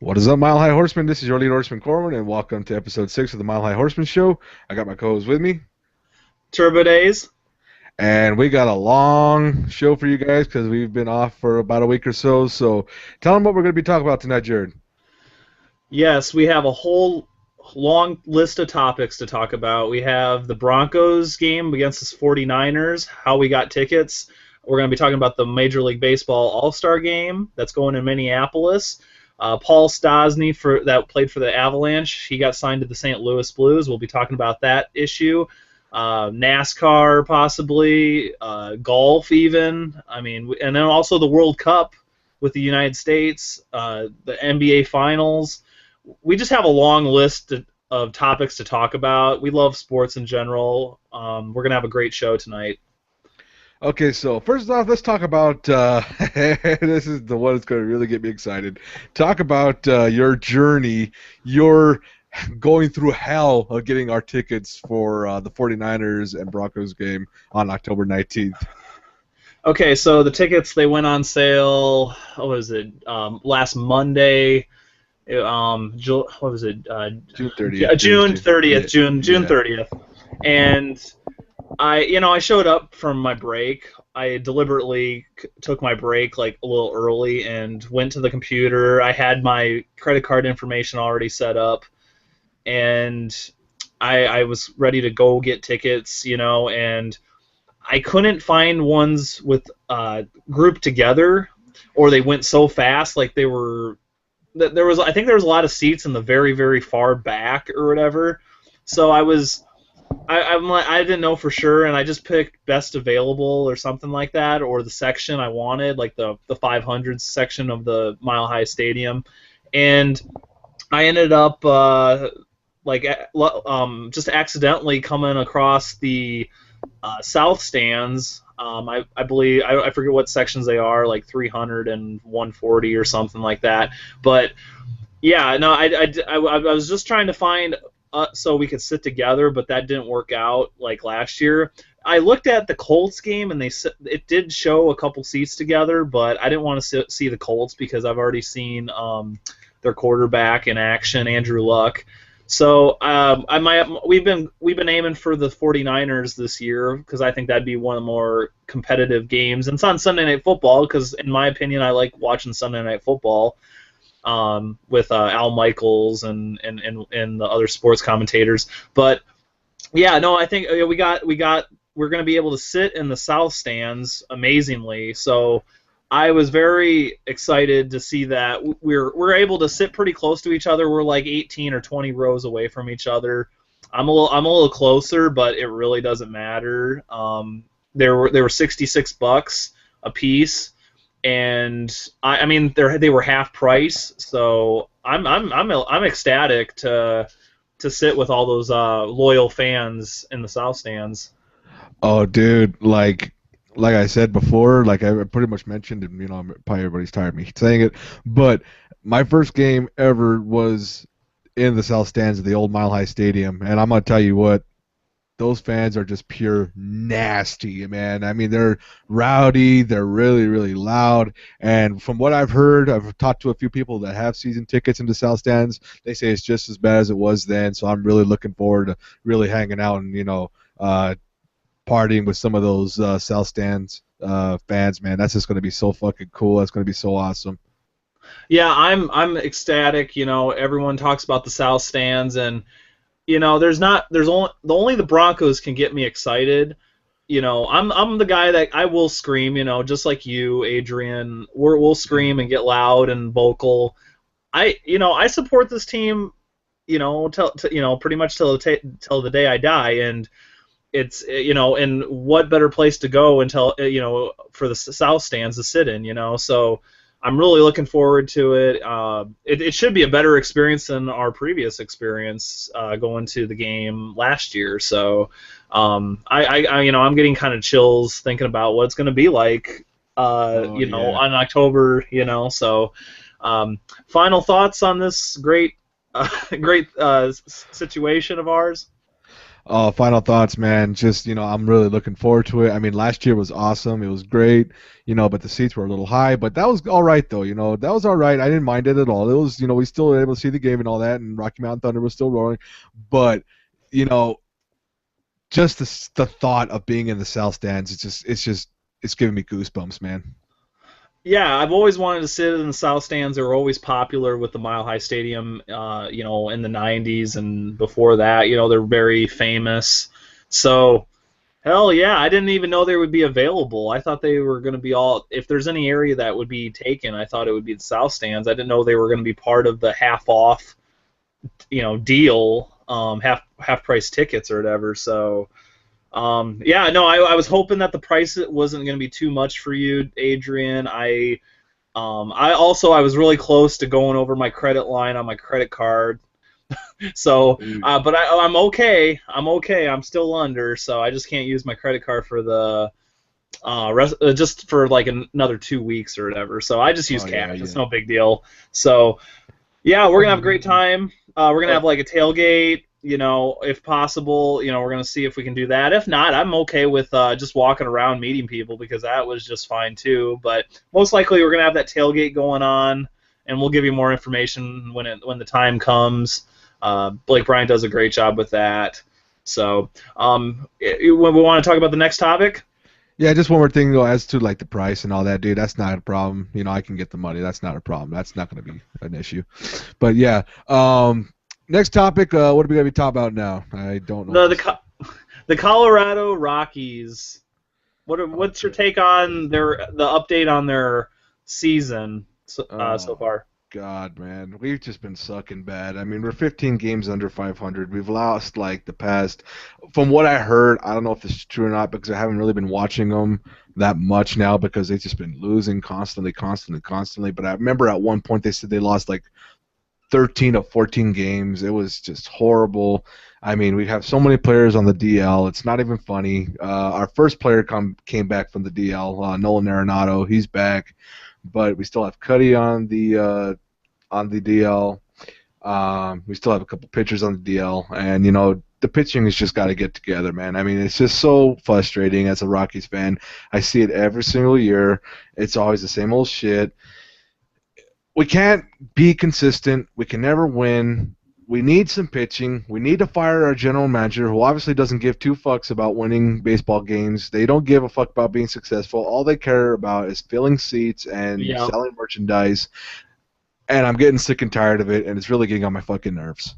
What is up, Mile High Horseman? This is your lead horseman, Corwin, and welcome to episode 6 of the Mile High Horseman Show. I got my co-host with me, Turbo Days. and we got a long show for you guys because we've been off for about a week or so. So tell them what we're going to be talking about tonight, Jared. Yes, we have a whole long list of topics to talk about. We have the Broncos game against the 49ers, how we got tickets. We're going to be talking about the Major League Baseball All-Star game that's going in Minneapolis. Paul Stastny that played for the Avalanche. He got signed to the St. Louis Blues. We'll be talking about that issue. NASCAR possibly, golf even. I mean, and then also the World Cup with the United States, the NBA Finals. We just have a long list of topics to talk about. We love sports in general. We're gonna have a great show tonight. Okay, so first off, let's talk about this is the one that's going to really get me excited. Talk about your journey, your going through hell of getting our tickets for the 49ers and Broncos game on October 19th. Okay, so the tickets they went on sale. What was it? Last Monday. What was it? June 30th. June 30th. Yeah, June yeah. 30th. And I showed up from my break. I deliberately took my break like a little early and went to the computer. I had my credit card information already set up, and I was ready to go get tickets, and I couldn't find ones with grouped together, or they went so fast, like they were. There was, I think there was a lot of seats in the very, very far back or whatever. So I didn't know for sure, and I just picked best available or something like that, or the section I wanted, like the 500 section of the Mile High Stadium, and I ended up just accidentally coming across the south stands. I believe I forget what sections they are, like 300 and 140 or something like that. But yeah, no, I was just trying to find so we could sit together, but that didn't work out like last year. I looked at the Colts game, and it did show a couple seats together, but I didn't want to see the Colts because I've already seen their quarterback in action, Andrew Luck. So we've been aiming for the 49ers this year because I think that'd be one of the more competitive games. And it's on Sunday Night Football because, in my opinion, I like watching Sunday Night Football with Al Michaels and the other sports commentators. But yeah, no, I think we're going to be able to sit in the south stands amazingly. So I was very excited to see that we're able to sit pretty close to each other. We're like 18 or 20 rows away from each other. I'm a little closer, but it really doesn't matter. There were $66 a piece, and I mean they were half price, so I'm ecstatic to sit with all those loyal fans in the south stands. Oh, dude, like I said before, like I pretty much mentioned, and probably everybody's tired of me saying it, but my first game ever was in the south stands of the old Mile High Stadium, and I'm gonna tell you what, those fans are just pure nasty, man. I mean, they're rowdy, they're really, really loud, and from what I've heard, I've talked to a few people that have season tickets into south stands. They say it's just as bad as it was then, so I'm really looking forward to really hanging out and partying with some of those South Stands fans, man. That's just going to be so fucking cool. That's going to be so awesome. Yeah, I'm ecstatic. Everyone talks about the south stands, and there's only the Broncos can get me excited. I'm the guy that I will scream, just like you, Adrian. We'll scream and get loud and vocal. I support this team, pretty much till the day I die, and it's and what better place to go until for the south stands to sit in, so I'm really looking forward to it. It should be a better experience than our previous experience going to the game last year. So I'm getting kind of chills thinking about what it's going to be like, Yeah. on October. So final thoughts on this great, great situation of ours. Final thoughts, man. Just, I'm really looking forward to it. I mean, last year was awesome. It was great, but the seats were a little high, but that was all right, though. That was all right. I didn't mind it at all. It was, we still were able to see the game and all that, and Rocky Mountain Thunder was still rolling. But, you know, just the thought of being in the South Stands, it's giving me goosebumps, man. Yeah, I've always wanted to sit in the South Stands. They were always popular with the Mile High Stadium, in the 90s and before that. They're very famous. So, hell yeah, I didn't even know they would be available. I thought they were going to be all, if there's any area that would be taken, I thought it would be the South Stands. I didn't know they were going to be part of the half off, deal, half price tickets or whatever. So, yeah, no, I was hoping that the price wasn't going to be too much for you, Adrian. I was really close to going over my credit line on my credit card. So, Dude. but I'm okay. I'm okay. I'm still under, so I just can't use my credit card for the just for like another 2 weeks or whatever. So I just use Oh yeah, cash. It's yeah. no big deal. So yeah, we're gonna have a great time. We're gonna have like a tailgate, if possible. We're gonna see if we can do that. If not, I'm okay with just walking around meeting people because that was just fine too. But most likely we're gonna have that tailgate going on, and we'll give you more information when the time comes. Blake Bryant does a great job with that. So, when we want to talk about the next topic. Yeah, just one more thing though, as to like the price and all that, dude. That's not a problem. I can get the money. That's not a problem. That's not going to be an issue. But yeah, next topic. What are we going to be talking about now? I don't know. The Colorado Rockies. What's your Okay. take on the update on their season so Oh far? God, man, we've just been sucking bad. I mean, we're 15 games under 500. We've lost like the past. From what I heard, I don't know if this is true or not because I haven't really been watching them that much now because they've just been losing constantly, constantly, constantly. But I remember at one point they said they lost like 13 of 14 games. It was just horrible. I mean, we have so many players on the DL. It's not even funny. Our first player came back from the DL, Nolan Arenado. He's back, but we still have Cuddy on the DL. We still have a couple pitchers on the DL, and the pitching has just got to get together, man. I mean, it's just so frustrating as a Rockies fan. I see it every single year. It's always the same old shit. We can't be consistent. We can never win. We need some pitching. We need to fire our general manager, who obviously doesn't give two fucks about winning baseball games. They don't give a fuck about being successful. All they care about is filling seats and Yeah, selling merchandise. And I'm getting sick and tired of it, and it's really getting on my fucking nerves.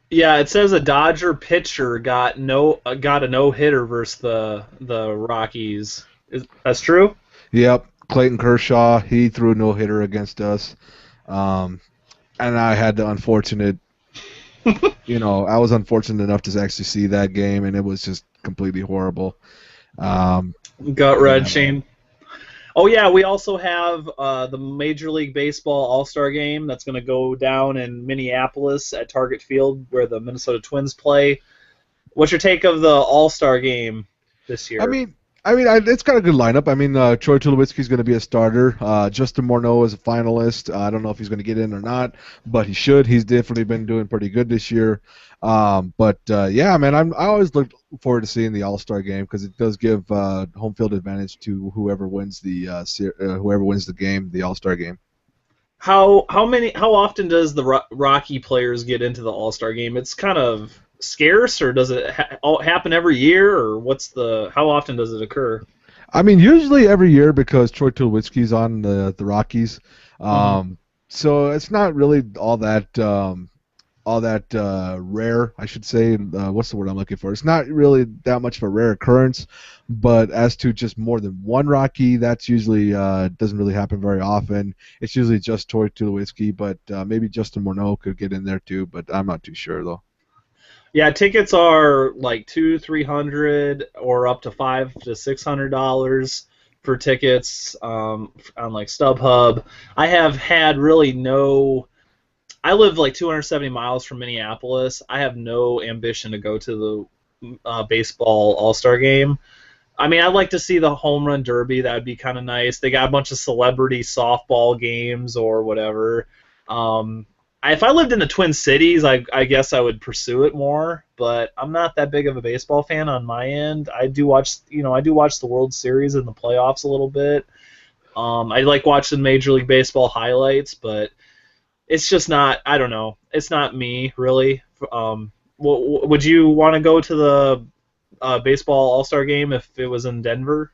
yeah. It says a Dodger pitcher got a no hitter versus the Rockies. That's true? Yep, Clayton Kershaw, he threw a no hitter against us, um, and I had the unfortunate, I was unfortunate enough to actually see that game, and it was just completely horrible. Um, Gut yeah, man. wrenching. Oh yeah, we also have the Major League Baseball All-Star Game that's going to go down in Minneapolis at Target Field, where the Minnesota Twins play. What's your take of the All-Star Game this I year? mean, it's got a good lineup. I mean, Troy Tulowitzki's going to be a starter. Justin Morneau is a finalist. I don't know if he's going to get in or not, but he should. He's definitely been doing pretty good this year. But yeah, man, I always look forward to seeing the All Star game because it does give home field advantage to whoever wins whoever wins the game, the All Star game. How often does the Rocky players get into the All-Star Game? It's kind of scarce, or does it happen every year, or how often does it occur? I mean, usually every year because Troy Tulowitzki's on the Rockies. Hmm. So it's not really all that rare, I should say. What's the word I'm looking for? It's not really that much of a rare occurrence, but as to just more than one Rocky, that's usually doesn't really happen very often. It's usually just Troy Tulowitzki, but maybe Justin Morneau could get in there too, but I'm not too sure though. Yeah, tickets are like 200, 300, or up to $500 to $600 for tickets on like StubHub. I have had really no. I live like 270 miles from Minneapolis. I have no ambition to go to the baseball All Star game. I mean, I'd like to see the home run derby. That would be kind of nice. They got a bunch of celebrity softball games or whatever. Um, if I lived in the Twin Cities, I guess I would pursue it more. But I'm not that big of a baseball fan on my end. I do watch, I do watch the World Series and the playoffs a little bit. I like watching Major League Baseball highlights, but it's just not. I don't know. It's not me really. Would you want to go to the baseball All-Star game if it was in Denver?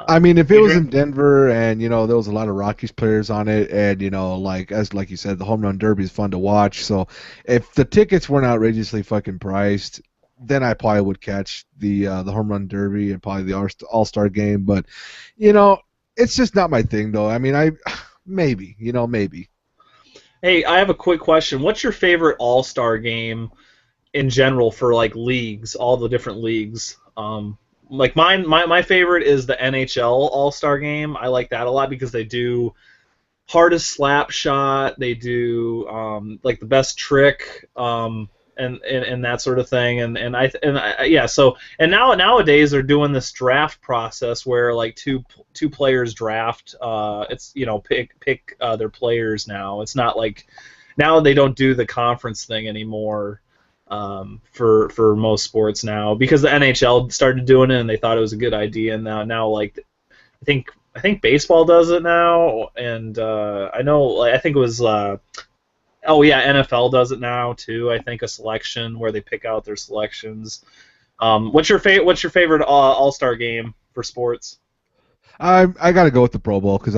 I mean, if it was Adrian? in Denver and there was a lot of Rockies players on it, and like you said, the home run derby is fun to watch. So if the tickets weren't outrageously fucking priced, then I probably would catch the home run derby and probably the All-Star game. But it's just not my thing, though. I mean, maybe. Hey, I have a quick question. What's your favorite All-Star game in general for like leagues, all the different leagues? Like my favorite is the NHL All-Star game. I like that a lot because they do hardest slap shot, they do like the best trick, and that sort of thing. And nowadays they're doing this draft process where like two players draft. It's pick their players now. It's not like now they don't do the conference thing anymore. For most sports now because the NHL started doing it and they thought it was a good idea, and now like I think baseball does it now, and I know like, I think it was NFL does it now too. I think a selection where they pick out their selections. What's your favorite All-Star game for sports? I got to go with the Pro Bowl because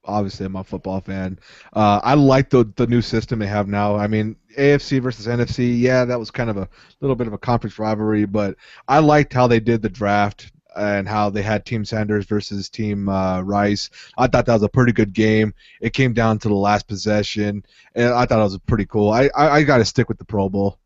obviously I'm a football fan. I like the new system they have now. I mean, AFC versus NFC, yeah, that was kind of a little bit of a conference rivalry, but I liked how they did the draft and how they had Team Sanders versus Team Rice. I thought that was a pretty good game. It came down to the last possession, and I thought it was pretty cool. I got to stick with the Pro Bowl.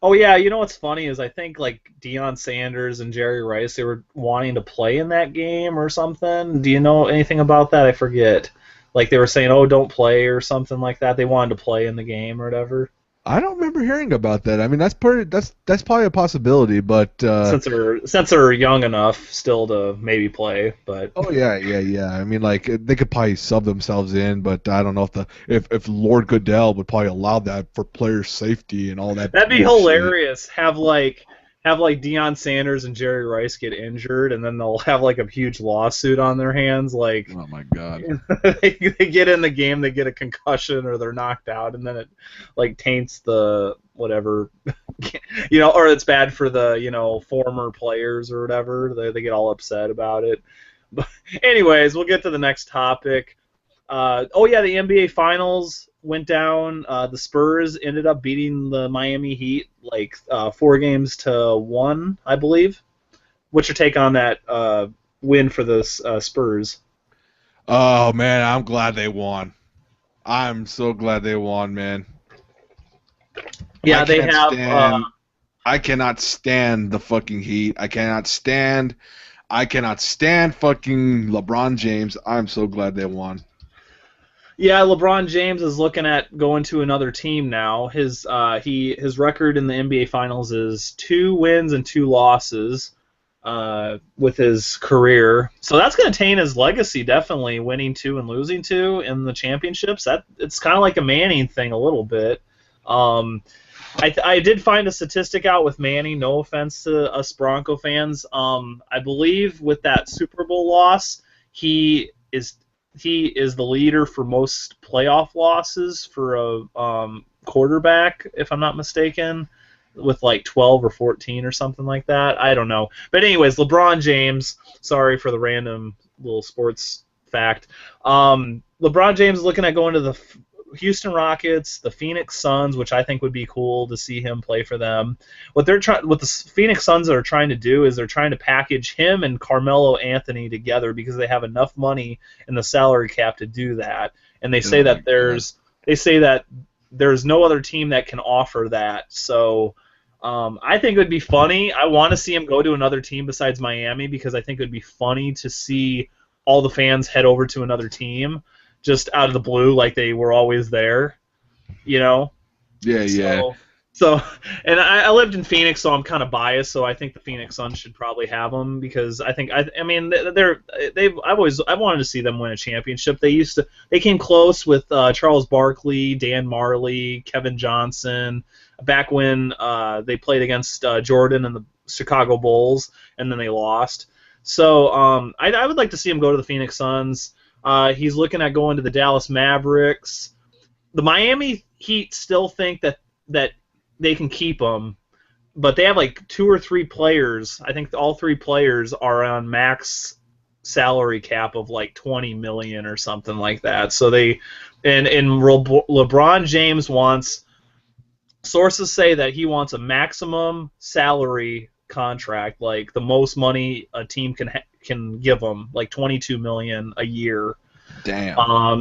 Oh yeah, what's funny is I think like Deion Sanders and Jerry Rice, they were wanting to play in that game or something. Do you know anything about that? I forget. Like they were saying, "Oh, don't play" or something like that. They wanted to play in the game or whatever. I don't remember hearing about that. I mean, that's probably a possibility, but Since they're young enough still to maybe play, but oh yeah. I mean, like they could probably sub themselves in, but I don't know if Lord Goodell would probably allow that for player safety and all that. that'd be bullshit. hilarious. Have Deion Sanders and Jerry Rice get injured, and then they'll have like a huge lawsuit on their hands. Like, Oh my God. they get in the game, they get a concussion, or they're knocked out, and then it like taints the whatever, or it's bad for the former players or whatever. They get all upset about it. But anyways, we'll get to the next topic. The NBA Finals went down. The Spurs ended up beating the Miami Heat like 4-1, I believe. What's your take on that win for the Spurs? Oh man, I'm glad they won. I'm so glad they won, man. Yeah, I they can't have. stand. I cannot stand the fucking Heat. I cannot stand fucking LeBron James. I'm so glad they won. Yeah, LeBron James is looking at going to another team now. His record in the NBA Finals is 2 wins and 2 losses with his career. So that's going to taint his legacy, definitely, winning 2 and losing 2 in the championships. It's kind of like a Manning thing a little bit. I did find a statistic out with Manning. No offense to us Bronco fans. I believe with that Super Bowl loss, he is the leader for most playoff losses for a quarterback, if I'm not mistaken, with like 12 or 14 or something like that. I don't know. But anyways, LeBron James, sorry for the random little sports fact. LeBron James is looking at going to the Houston Rockets, the Phoenix Suns, which I think would be cool to see him play for them. What the Phoenix Suns are trying to do is they're trying to package him and Carmelo Anthony together because they have enough money in the salary cap to do that. And they say that there's no other team that can offer that. So I think it would be funny. I want to see him go to another team besides Miami because I think it would be funny to see all the fans head over to another team just out of the blue, like they were always there, Yeah. So, and I lived in Phoenix, so I'm kind of biased. So I think the Phoenix Suns should probably have them because I mean I've wanted to see them win a championship. They came close with Charles Barkley, Dan Marley, Kevin Johnson back when they played against Jordan and the Chicago Bulls, and then they lost. So I would like to see him go to the Phoenix Suns. He's looking at going to the Dallas Mavericks. The Miami Heat still think that they can keep him, but they have like 2 or 3 players. I think all 3 players are on max salary cap of like 20 million or something like that. So LeBron James wants, sources say that he wants a maximum salary contract, like the most money a team can give him, like 22 million a year. Damn.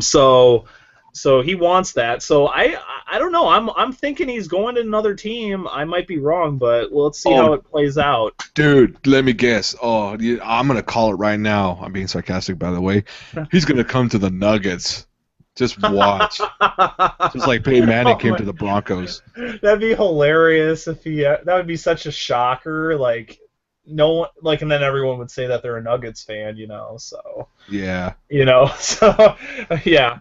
So he wants that. So I don't know. I'm thinking he's going to another team. I might be wrong, but let's see how it plays out. Dude, let me guess. Oh, I'm gonna call it right now. I'm being sarcastic, by the way. He's gonna come to the Nuggets. Just watch. Just like Peyton Manning came to the Broncos. That'd be hilarious if he. That would be such a shocker. Like no one, like, and then everyone would say that they're a Nuggets fan, So Yeah. So yeah.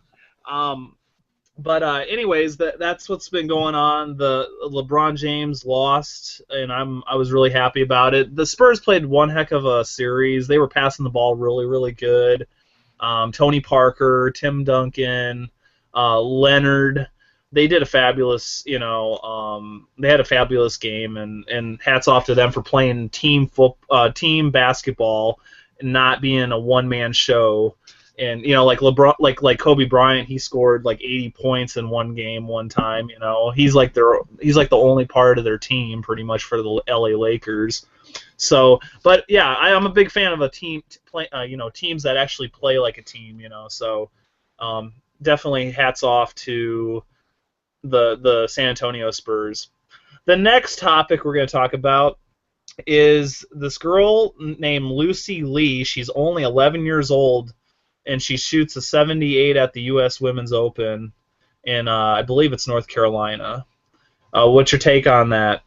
But anyways, that's what's been going on. The LeBron James lost, and I was really happy about it. The Spurs played one heck of a series. They were passing the ball really, really good. Tony Parker, Tim Duncan, Leonard. They did a fabulous, they had a fabulous game, and hats off to them for playing team basketball and not being a one-man show. And like LeBron, like Kobe Bryant, he scored like 80 points in one game one time. He's like the only part of their team pretty much for the LA Lakers. So, but yeah, I'm a big fan of a team, teams that actually play like a team. So definitely hats off to the San Antonio Spurs. The next topic we're going to talk about is this girl named Lucy Lee. She's only 11 years old, and she shoots a 78 at the U.S. Women's Open, and I believe it's North Carolina. What's your take on that?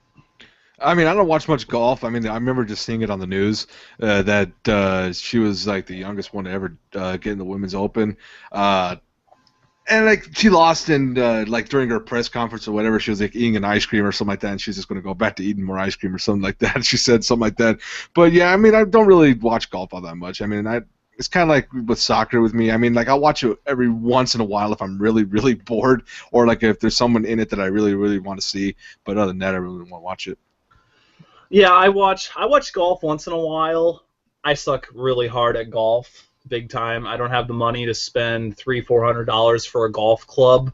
I mean, I don't watch much golf. I mean, I remember just seeing it on the news that she was like the youngest one to ever get in the Women's Open. And like she lost in like during her press conference or whatever, she was like eating an ice cream or something like that, and she's just going to go back to eating more ice cream or something like that. She said something like that. But yeah, I mean, I don't really watch golf all that much. I mean, it's kind of like with soccer with me. I mean, like I'll watch it every once in a while if I'm really, really bored, or like if there's someone in it that I really, really want to see. But other than that, I really don't want to watch it. Yeah, I watch golf once in a while. I suck really hard at golf, big time. I don't have the money to spend $300-400 for a golf club.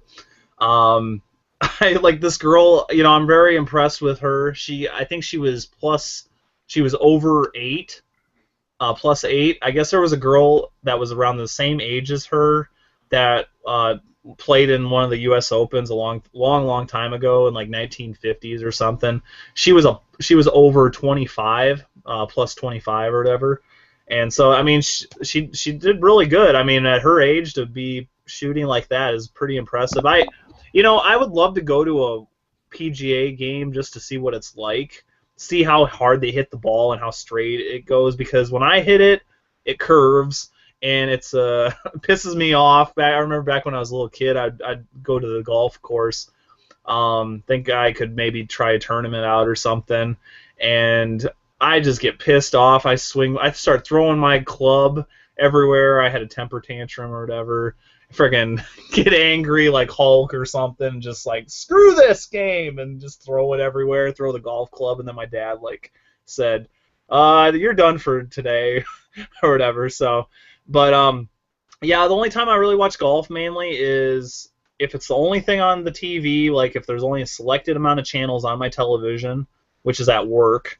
I like this girl. I'm very impressed with her. I think she was over 8. +8. I guess there was a girl that was around the same age as her that played in one of the U.S. Opens a long time ago in like 1950s or something. She was over 25, +25 or whatever, and so I mean she did really good. I mean at her age to be shooting like that is pretty impressive. I would love to go to a PGA game just to see what it's like. See how hard they hit the ball and how straight it goes, because when I hit it, it curves and it pisses me off. I remember back when I was a little kid, I'd go to the golf course, think I could maybe try a tournament out or something, and I just get pissed off. I start throwing my club everywhere. I had a temper tantrum or whatever. Friggin' get angry like Hulk or something, just like screw this game and just throw it everywhere, throw the golf club, and then my dad like said, you're done for today or whatever. So, but yeah, the only time I really watch golf mainly is if it's the only thing on the TV, like if there's only a selected amount of channels on my television, which is at work,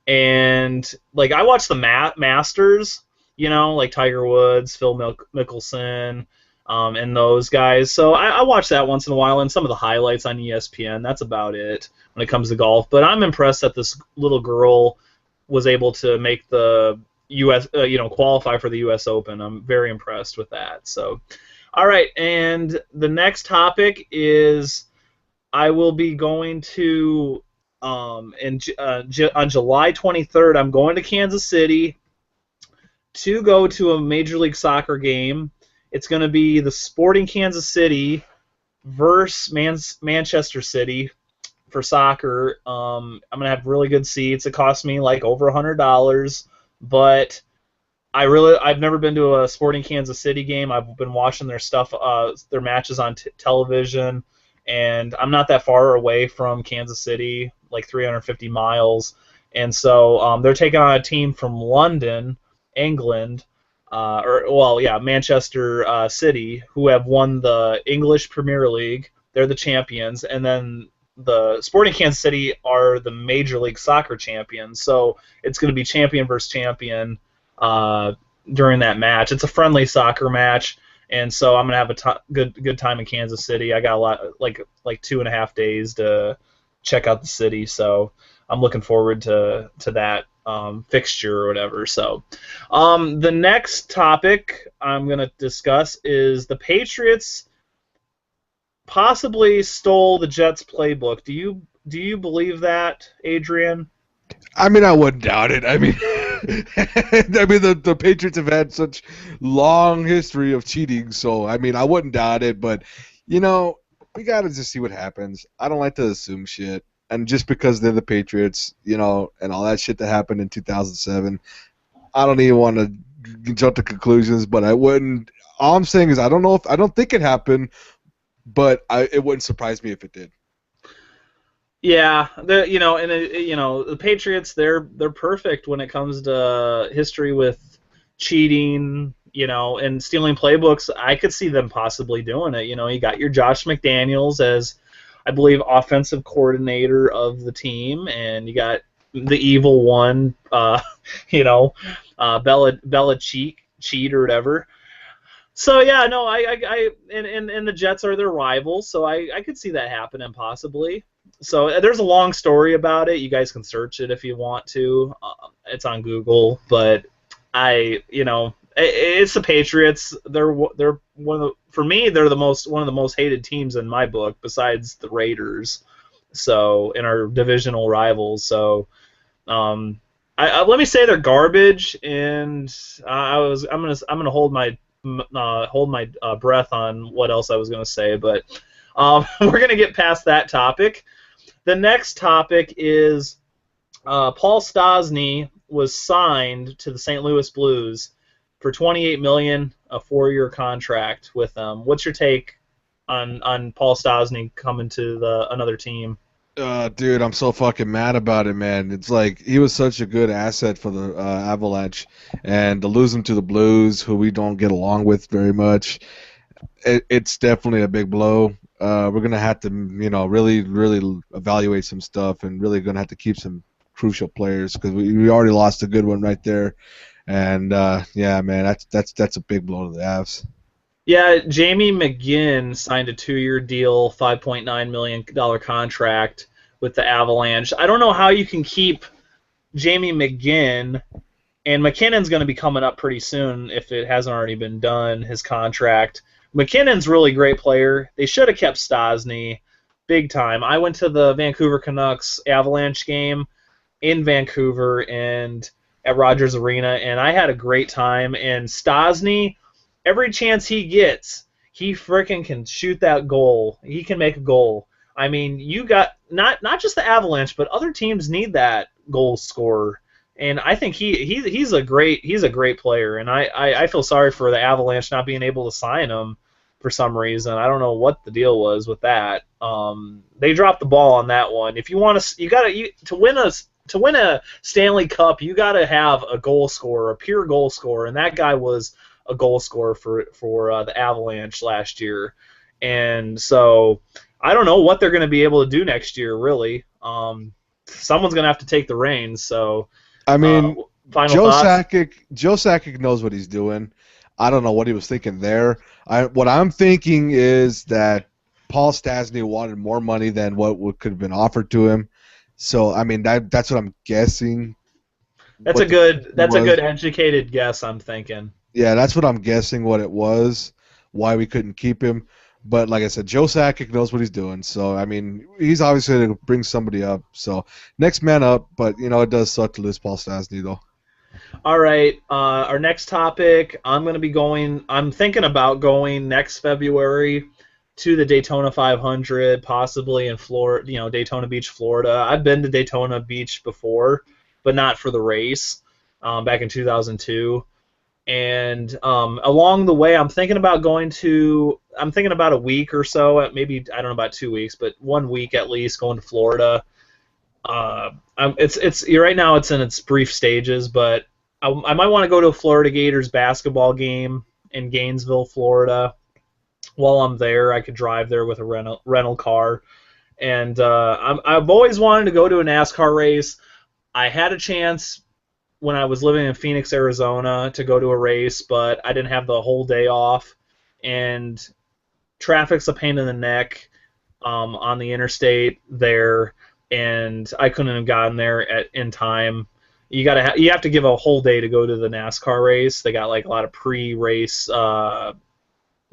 and like I watch the Masters, like Tiger Woods, Phil Mickelson. And those guys. So I watch that once in a while, and some of the highlights on ESPN. That's about it when it comes to golf. But I'm impressed that this little girl was able to make the U.S. Qualify for the U.S. Open. I'm very impressed with that. So, all right. And the next topic is I will be going to on July 23rd. I'm going to Kansas City to go to a Major League Soccer game. It's going to be the Sporting Kansas City versus Manchester City for soccer. I'm gonna have really good seats. It cost me like over $100, but I've never been to a Sporting Kansas City game. I've been watching their stuff, their matches on television, and I'm not that far away from Kansas City, like 350 miles. And so they're taking on a team from London, England, Manchester City, who have won the English Premier League. They're the champions, and then the Sporting Kansas City are the Major League Soccer champions. So it's going to be champion versus champion uh, during that match. It's a friendly soccer match, and so I'm gonna have a good time in Kansas City. I got a lot like 2.5 days to check out the city, so I'm looking forward to that fixture or whatever. So the next topic I'm gonna discuss is the Patriots possibly stole the Jets playbook. Do you believe that, Adrian? I mean, I wouldn't doubt it. I mean, the Patriots have had such long history of cheating, so I mean, I wouldn't doubt it. But we gotta just see what happens. I don't like to assume shit, and just because they're the Patriots, and all that shit that happened in 2007, I don't even want to jump to conclusions. But I wouldn't. All I'm saying is I don't think it happened, but it wouldn't surprise me if it did. Yeah, the Patriots, they're perfect when it comes to history with cheating, and stealing playbooks. I could see them possibly doing it. You got your Josh McDaniels as, I believe, offensive coordinator of the team, and you got the evil one, Belichick, cheat or whatever. So yeah, no, and the Jets are their rivals, so I could see that happening possibly. So there's a long story about it. You guys can search it if you want to. It's on Google, but it's the Patriots. They're for me they're one of the most hated teams in my book, besides the Raiders. So in our divisional rivals. So let me say they're garbage, and I'm gonna hold my breath on what else I was going to say, but we're going to get past that topic. The next topic is Paul Stastny was signed to the St. Louis Blues for $28 million, a 4-year contract with them. What's your take on Paul Stastny coming to another team? Dude, I'm so fucking mad about it, man. It's like he was such a good asset for the Avalanche, and to lose him to the Blues, who we don't get along with very much, it's definitely a big blow. We're gonna have to, really, really evaluate some stuff, and really gonna have to keep some crucial players because we already lost a good one right there, and yeah, man, that's a big blow to the Avs. Yeah, Jamie McGinn signed a 2-year deal, $5.9 million contract with the Avalanche. I don't know how you can keep Jamie McGinn, and McKinnon's going to be coming up pretty soon if it hasn't already been done, his contract. McKinnon's really great player. They should have kept Stastny big time. I went to the Vancouver Canucks Avalanche game in Vancouver and at Rogers Arena, and I had a great time. And Stastny, every chance he gets, he freaking can shoot that goal. He can make a goal. I mean, you got not just the Avalanche, but other teams need that goal scorer. And I think he's a great player. And I feel sorry for the Avalanche not being able to sign him for some reason. I don't know what the deal was with that. They dropped the ball on that one. If you want to win a Stanley Cup, you got to have a goal scorer, a pure goal scorer, and that guy was a goal scorer for the Avalanche last year. And so I don't know what they're going to be able to do next year, really. Someone's going to have to take the reins. So I mean, final Joe thoughts? Sakic knows what he's doing. I don't know what he was thinking there. What I'm thinking is that Paul Stastny wanted more money than what could have been offered to him. So I mean that's what I'm guessing. That's a good educated guess, I'm thinking. Yeah, that's what I'm guessing what it was, why we couldn't keep him. But like I said, Joe Sakic knows what he's doing. So I mean, he's obviously going to bring somebody up. So next man up. But it does suck to lose Paul Stastny though. All right, our next topic. I'm thinking about going next February to the Daytona 500, possibly in Florida, Daytona Beach, Florida. I've been to Daytona Beach before, but not for the race, back in 2002. And along the way, I'm thinking about a week or so, maybe, I don't know, about 2 weeks, but 1 week at least, going to Florida. It's right now it's in its brief stages, but I might want to go to a Florida Gators basketball game in Gainesville, Florida. While I'm there, I could drive there with a rental car, and I've always wanted to go to a NASCAR race. I had a chance when I was living in Phoenix, Arizona, to go to a race, but I didn't have the whole day off, and traffic's a pain in the neck on the interstate there, and I couldn't have gotten there in time. You have to give a whole day to go to the NASCAR race. They got like a lot of pre-race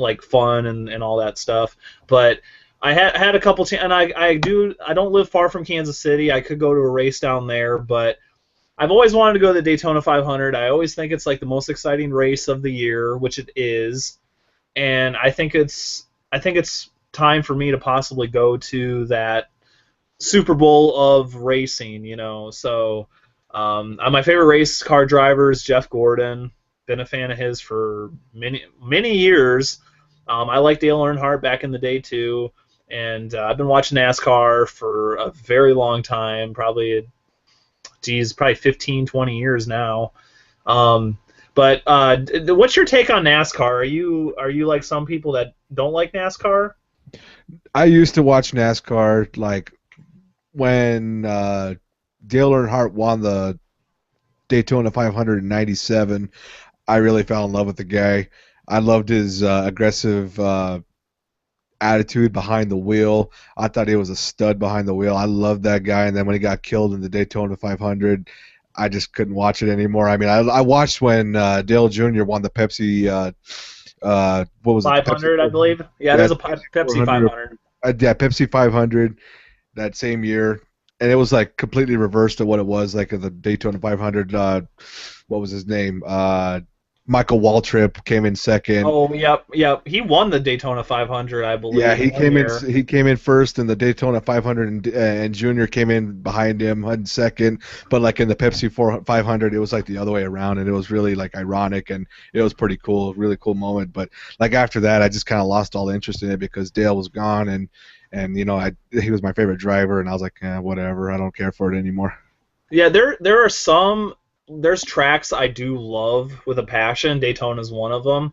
like fun and all that stuff. But I had a couple and I don't live far from Kansas City. I could go to a race down there, but I've always wanted to go to the Daytona 500. I always think it's like the most exciting race of the year, which it is. And I think it's time for me to possibly go to that Super Bowl of racing, So my favorite race car driver is Jeff Gordon. Been a fan of his for many years. I like Dale Earnhardt back in the day too, and I've been watching NASCAR for a very long time, probably 15, 20 years now. But what's your take on NASCAR? Are you like some people that don't like NASCAR? I used to watch NASCAR like when Dale Earnhardt won the Daytona 500 in '97. I really fell in love with the guy. I loved his aggressive attitude behind the wheel. I thought he was a stud behind the wheel. I loved that guy. And then when he got killed in the Daytona 500, I just couldn't watch it anymore. I mean, I watched when Dale Jr. won the Pepsi. What was 500, it? I believe. Yeah, there's a Pepsi 500. Yeah, Pepsi 500 that same year, and it was like completely reversed to what it was like at the Daytona 500. What was his name? Michael Waltrip came in second. Oh, yep. He won the Daytona 500, I believe. Yeah, he came in. He came in first in the Daytona 500, and Junior came in behind him in second. But like in the Pepsi 500, it was like the other way around, and it was really like ironic, and it was pretty cool, really cool moment. But like after that, I just kind of lost all interest in it because Dale was gone, and he was my favorite driver, and I was like, whatever, I don't care for it anymore. Yeah, there's tracks I do love with a passion. Daytona's one of them.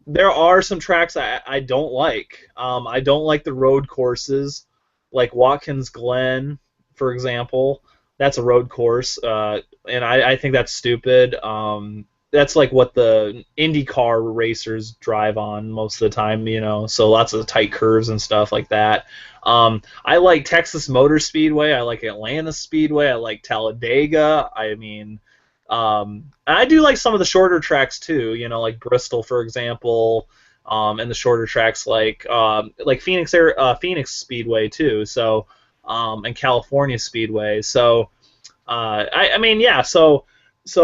There are some tracks I don't like. I don't like the road courses, like Watkins Glen, for example. That's a road course, and I think that's stupid. That's like what the IndyCar racers drive on most of the time, so lots of tight curves and stuff like that. I like Texas Motor Speedway. I like Atlanta Speedway. I like Talladega. I mean, I do like some of the shorter tracks too, like Bristol, for example, and the shorter tracks like Phoenix Speedway too. So, and California Speedway. So, I mean, yeah. So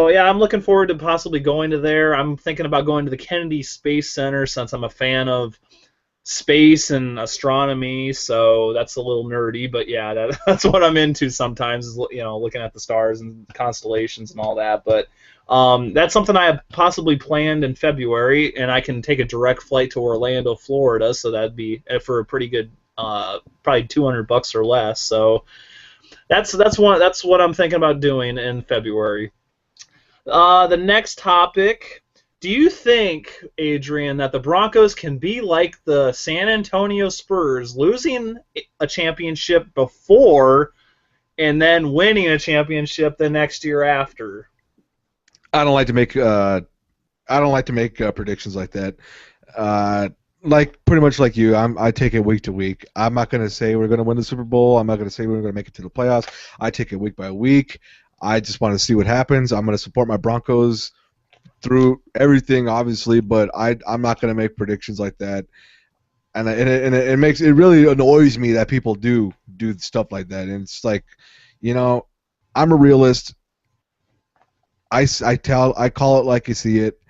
yeah, I'm looking forward to possibly going to there. I'm thinking about going to the Kennedy Space Center since I'm a fan of space and astronomy, so that's a little nerdy, but yeah, that's what I'm into sometimes, is looking at the stars and constellations and all that. But that's something I have possibly planned in February, and I can take a direct flight to Orlando, Florida, so that'd be for a pretty good, probably $200 or less. So that's what I'm thinking about doing in February. The next topic. Do you think, Adrian, that the Broncos can be like the San Antonio Spurs, losing a championship before and then winning a championship the next year after? I don't like to make predictions like that. Like pretty much like you, I take it week to week. I'm not going to say we're going to win the Super Bowl. I'm not going to say we're going to make it to the playoffs. I take it week by week. I just want to see what happens. I'm going to support my Broncos through everything, obviously, but I'm not going to make predictions like that. And it makes it really annoys me that people do stuff like that. And it's like, you know, I'm a realist. I call it like I see it.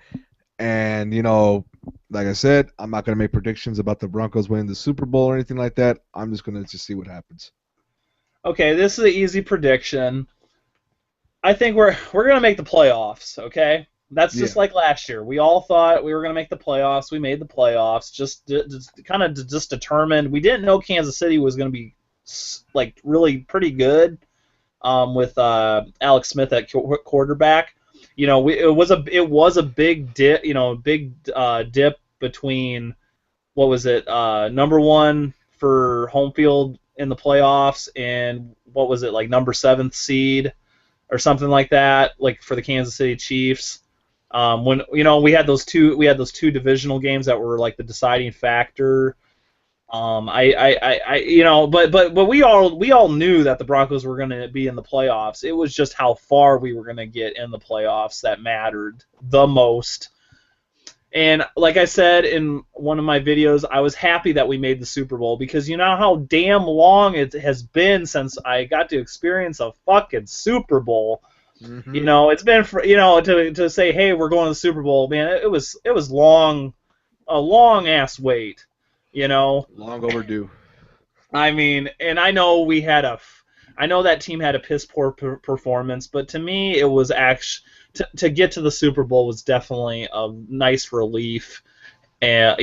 And, you know, like I said, I'm not going to make predictions about the Broncos winning the Super Bowl or anything like that. I'm just going to just see what happens. Okay, this is an easy prediction. I think we're gonna make the playoffs. Okay, that's Yeah. just like last year. We all thought we were gonna make the playoffs. We made the playoffs. Just kind of just determined. We didn't know Kansas City was gonna be like really pretty good with Alex Smith at quarterback. You know, it was a big dip. You know, big dip between what was it number one for home field in the playoffs and what was it like number 7th seed or something like that, like for the Kansas City Chiefs. When we had those two divisional games that were like the deciding factor. But we all knew that the Broncos were going to be in the playoffs. It was just how far we were going to get in the playoffs that mattered the most. And like I said in one of my videos, I was happy that we made the Super Bowl because you know how damn long it has been since I got to experience a fucking Super Bowl. Mm-hmm. You know, it's been to say, hey, we're going to the Super Bowl, man. It was long, a long ass wait. You know, long overdue. I mean, and I know I know that team had a piss poor performance, but to me, it was actually to get to the Super Bowl was definitely a nice relief, and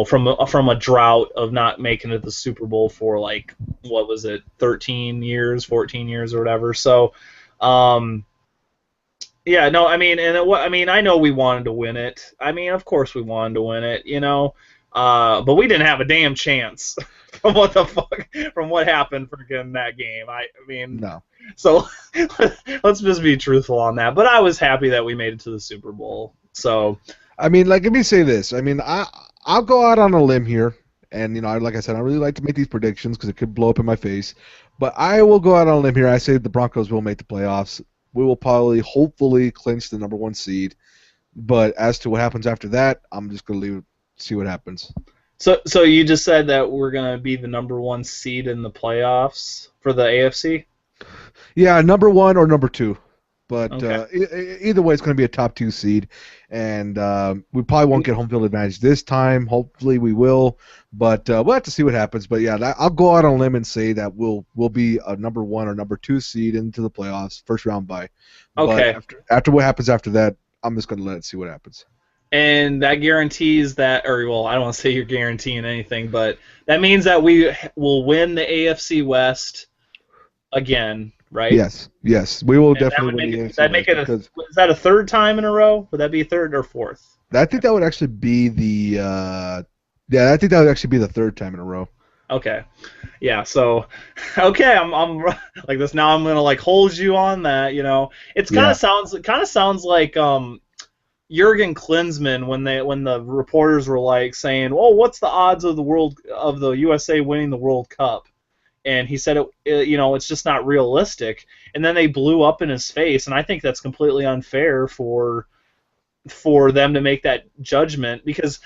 from a drought of not making it the Super Bowl for like what was it, 13 years, 14 years or whatever. So, yeah, no, I mean, I know we wanted to win it. I mean, of course we wanted to win it, but we didn't have a damn chance from what happened in that game. I mean, no. So let's just be truthful on that. But I was happy that we made it to the Super Bowl. So I mean, like, let me say this. I mean, I'll go out on a limb here, and like I said, I really like to make these predictions because it could blow up in my face. But I will go out on a limb here. I say the Broncos will make the playoffs. We will probably, hopefully, clinch the number 1 seed. But as to what happens after that, I'm just gonna leave it, see what happens. So you just said that we're gonna be the number 1 seed in the playoffs for the AFC? Yeah, number 1 or number 2. But okay. Either way, it's going to be a top 2 seed, and we probably won't get home field advantage this time. Hopefully, we will, but we'll have to see what happens. But yeah, I'll go out on a limb and say that we'll be a number 1 or number 2 seed into the playoffs, first round bye. Okay. But after what happens after that, I'm just going to let it see what happens. And that guarantees that, or well, I don't want to say you're guaranteeing anything, but that means that we will win the AFC West again. Right? Yes, we will and definitely win. Is that a third time in a row? Would that be third or fourth? I think that would actually be the I think that would actually be the 3rd time in a row. Okay, yeah. So, okay, I'm like this now. I'm gonna like hold you on that. It's kind of sounds like Jurgen Klinsmann when the reporters were like saying, "Oh, what's the odds of the USA winning the World Cup?" And he said, it's just not realistic. And then they blew up in his face, and I think that's completely unfair for them to make that judgment because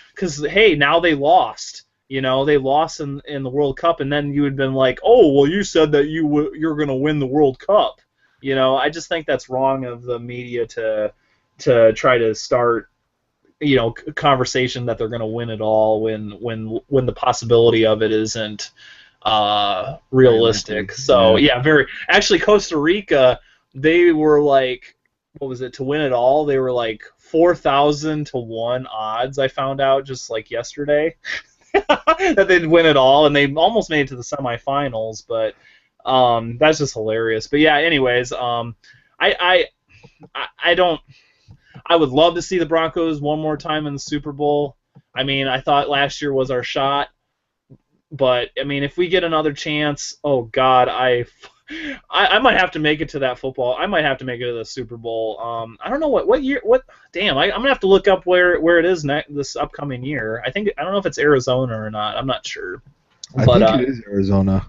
hey, now they lost. They lost in the World Cup, and then you had been like, oh, well, you said that you're going to win the World Cup. I just think that's wrong of the media to try to start conversation that they're going to win it all when the possibility of it isn't realistic. So yeah, actually Costa Rica, they were like, what was it, to win it all? They were like 4,000 to 1 odds. I found out just like yesterday that they'd win it all, and they almost made it to the semifinals. But that's just hilarious. But yeah, anyways, I would love to see the Broncos one more time in the Super Bowl. I mean, I thought last year was our shot. But I mean, if we get another chance, oh God, I might have to make it to that football. I might have to make it to the Super Bowl. I don't know what year. Damn, I'm gonna have to look up where it is this upcoming year. I don't know if it's Arizona or not. I'm not sure. I think it is Arizona.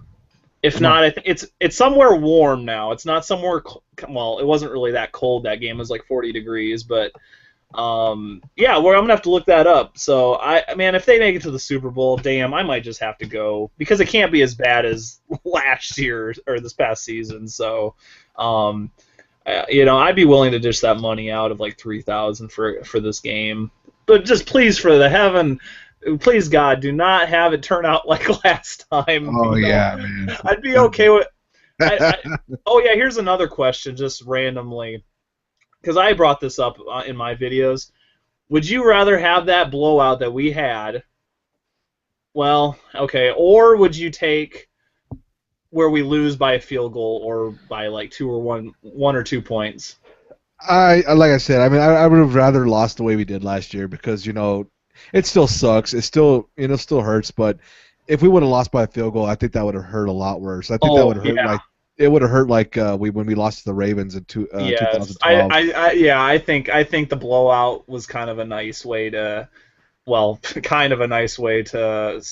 If not, I think it's somewhere warm now. It's not somewhere. Well, it wasn't really that cold that game. It was like 40 degrees, but Yeah, well, I'm gonna have to look that up. So man, if they make it to the Super Bowl, damn, I might just have to go because it can't be as bad as last year or this past season. So, um, I'd be willing to dish that money out of like 3,000 for this game. But just please, for the heaven, please God, do not have it turn out like last time. Oh yeah, man. I'd be okay with. Oh yeah, here's another question, just randomly, because I brought this up in my videos. Would you rather have that blowout that we had? Well, okay, or would you take where we lose by a field goal or by like one or 2 points? Like I said, I mean, I would have rather lost the way we did last year because it still sucks. It still still hurts. But if we would have lost by a field goal, I think that would have hurt a lot worse. I think that Oh would have hurt yeah, like it would have hurt like when we lost to the Ravens in yes. 2012. Yeah, I think the blowout was kind of a nice way to, well, kind of a nice way to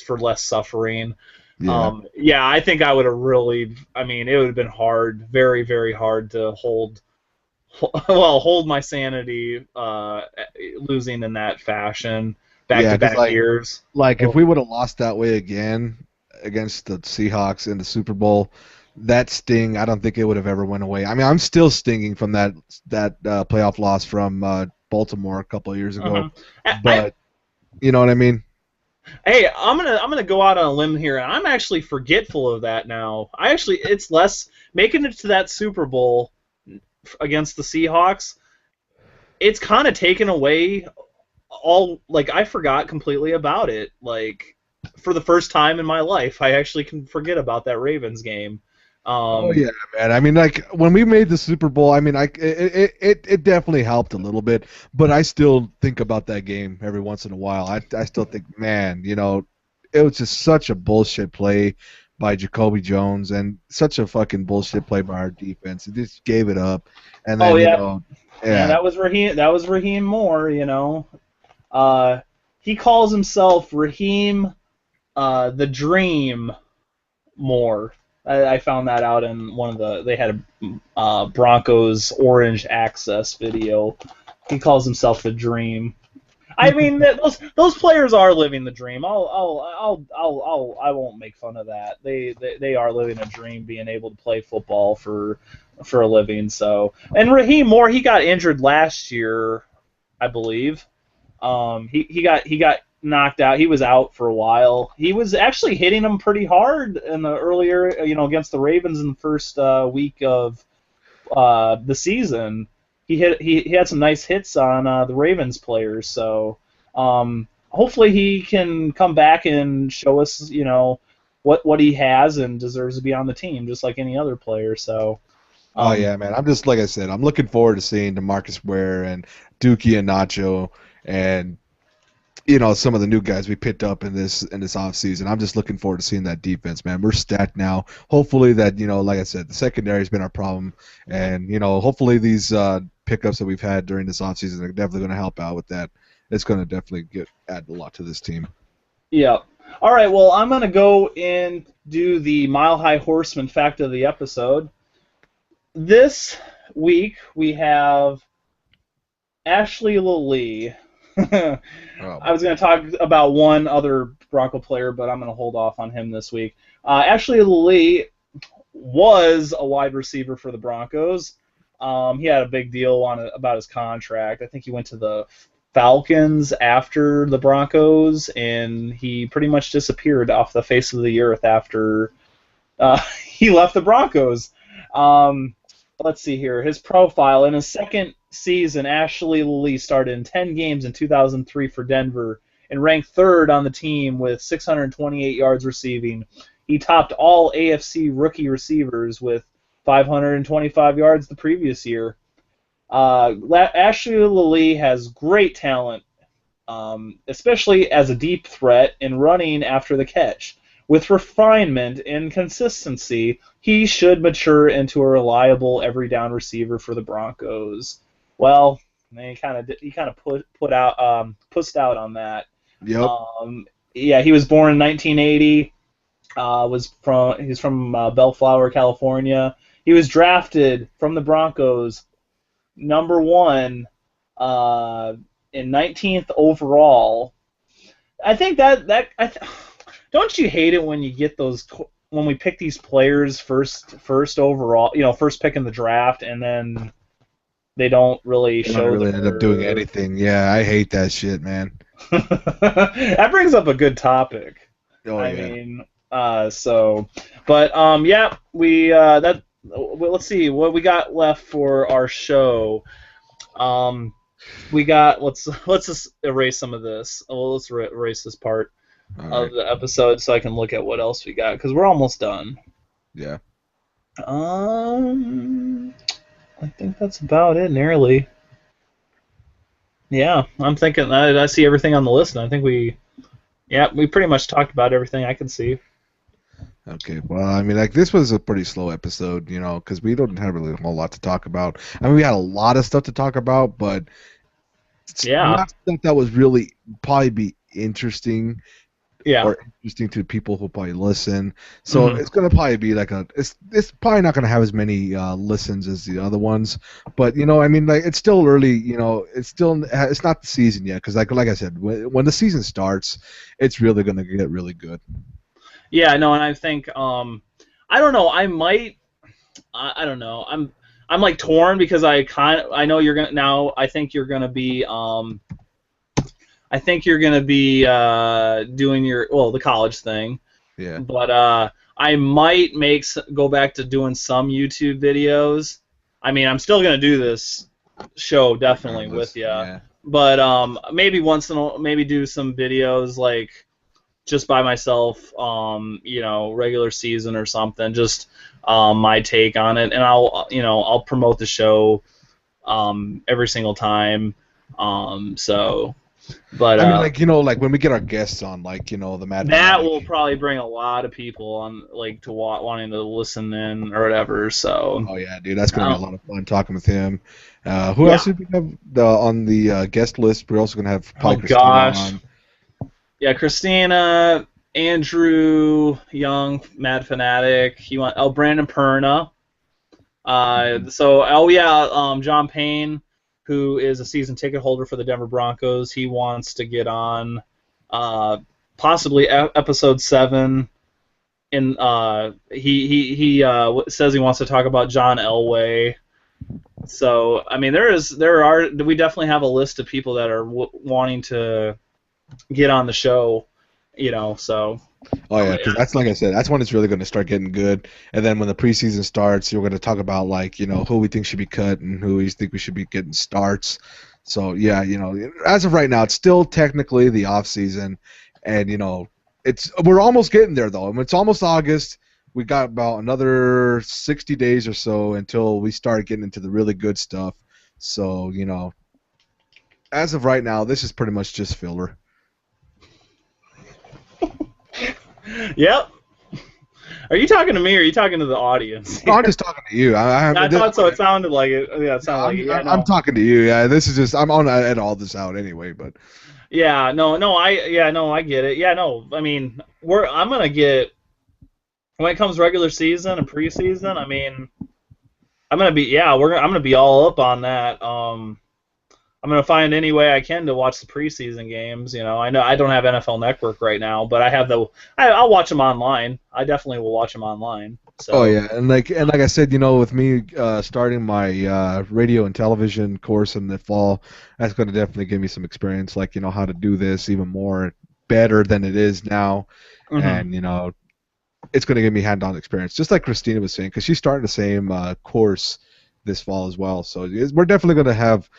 for less suffering. Yeah. Yeah, I think I would have really. I mean, it would have been hard, very, very hard to hold my sanity, losing in that fashion, back Yeah, to because back years. like if Oh, we would have lost that way again against the Seahawks in the Super Bowl, that sting, I don't think it would have ever went away. I mean, I'm still stinging from that playoff loss from Baltimore a couple of years ago, uh-huh. I, but you know what I mean? Hey, I'm gonna go out on a limb here, and I'm actually forgetful of that now. It's less making it to that Super Bowl against the Seahawks. It's kind of taken away all, like, I forgot completely about it. Like, for the first time in my life, I actually can forget about that Ravens game. Oh Um, yeah, man. I mean, like when we made the Super Bowl, I mean, it definitely helped a little bit, but I still think about that game every once in a while. I still think, man, it was just such a bullshit play by Jacoby Jones and such a fucking bullshit play by our defense. It just gave it up, and oh then yeah, man, yeah, that was Raheem Moore. Uh, he calls himself Raheem, the Dream Moore. I found that out in one of they had a Broncos Orange Access video. He calls himself the Dream. I mean, those players are living the dream. I won't make fun of that. They are living a dream, being able to play football for a living. So, and Raheem Moore, he got injured last year, I believe. He got knocked out. He was out for a while. He was actually hitting them pretty hard in the earlier, against the Ravens in the first week of the season. He had some nice hits on the Ravens players. So hopefully he can come back and show us, what he has and deserves to be on the team, just like any other player. So. oh Um, yeah, man. I'm just like I said, I'm looking forward to seeing DeMarcus Ware and Dookie and Nacho and some of the new guys we picked up in this offseason. I'm just looking forward to seeing that defense, man. We're stacked now. Hopefully that, like I said, the secondary has been our problem. And, hopefully these pickups that we've had during this offseason are definitely going to help out with that. It's going to definitely add a lot to this team. Yeah. All right. Well, I'm gonna go and do the Mile High Horseman fact of the episode. This week we have Ashley Lee. Oh, I was going to talk about one other Bronco player, but I'm going to hold off on him this week. Ashley Lee was a wide receiver for the Broncos. He had a big deal about his contract. I think he went to the Falcons after the Broncos, and he pretty much disappeared off the face of the earth after he left the Broncos. Let's see here. His profile. In his second season, Ashley Lee started in 10 games in 2003 for Denver and ranked third on the team with 628 yards receiving. He topped all AFC rookie receivers with 525 yards the previous year. Ashley Lee has great talent, especially as a deep threat in running after the catch. With refinement and consistency, he should mature into a reliable every down receiver for the Broncos. Well, he kind of pushed out on that. yep. Yeah, he was born in 1980. He's from Bellflower, California. He was drafted from the Broncos, number one, in 19th overall. I think don't you hate it when you get those when we pick these players first overall, first pick in the draft, and then they don't really They don't show really end up doing their. anything. Yeah, I hate that shit, man. That brings up a good topic. Oh I yeah. mean, but yeah, let's see what we got left for our show. We got let's just erase some of this. Well, let's erase this part All of right. the episode so I can look at what else we got because we're almost done. Yeah. I think that's about it, nearly. Yeah, I'm thinking I see everything on the list, and I think we pretty much talked about everything I can see. Okay. Well, I mean, like this was a pretty slow episode, because we don't have really a whole lot to talk about. I mean, we had a lot of stuff to talk about, but it's Yeah, not stuff that was really probably be interesting yeah. or interesting to people who probably listen. So Hmm. it's gonna probably be like it's probably not gonna have as many listens as the other ones. But I mean, like it's still early. It's not the season yet because like I said, when the season starts, it's really gonna get really good. Yeah, no, and I think I don't know. I don't know. I'm like torn because I know you're gonna now. I think you're gonna be doing the college thing, Yeah. but I might go back to doing some YouTube videos. I mean, I'm still gonna do this show definitely with Regardless. you, Yeah. but maybe maybe do some videos like just by myself, regular season or something, just my take on it, and I'll promote the show every single time. So, but I mean, like like when we get our guests on, like the Mad that will Fanatic. probably bring a lot of people on, like to wanting to listen in or whatever. So, Oh yeah, dude, that's gonna be a um, lot of fun talking with him. Who yeah. else did we have on the guest list? We're also gonna have Oh probably Christina gosh. on. Yeah, Christina, Andrew Young, Mad Fanatic. Brandon Perna. Oh yeah, John Payne, who is a season ticket holder for the Denver Broncos, he wants to get on, possibly episode 7. He says he wants to talk about John Elway. So I mean, we definitely have a list of people that are wanting to get on the show, So Oh yeah, yeah. because that's like I said, that's when it's really going to start getting good. And then when the preseason starts, you're going to talk about like who we think should be cut and who we think we should be getting starts. So yeah, as of right now, it's still technically the off season, and we're almost getting there though. I mean, it's almost August. We got about another 60 days or so until we start getting into the really good stuff. So as of right now, this is pretty much just filler. Yep. Are you talking to me or are you talking to the audience? No, I'm just talking to you. I thought so. It sounded like it. Yeah, it sounded like I'm, it. Yeah, I'm no. talking to you. Yeah, this is just I'm on edit all this out anyway. But Yeah, no. I get it. Yeah, no. I mean, I'm gonna get when it comes regular season and preseason. I mean, I'm gonna be all up on that. I'm gonna find any way I can to watch the preseason games. I know I don't have NFL Network right now, but I'll watch them online. I definitely will watch them online. oh So. yeah, and like I said, with me starting my radio and television course in the fall, that's going to definitely give me some experience, like how to do this even more better than it is now, Hmm. and it's going to give me hand-on experience, just like Christina was saying, because she's starting the same course this fall as well. So we're definitely going to have.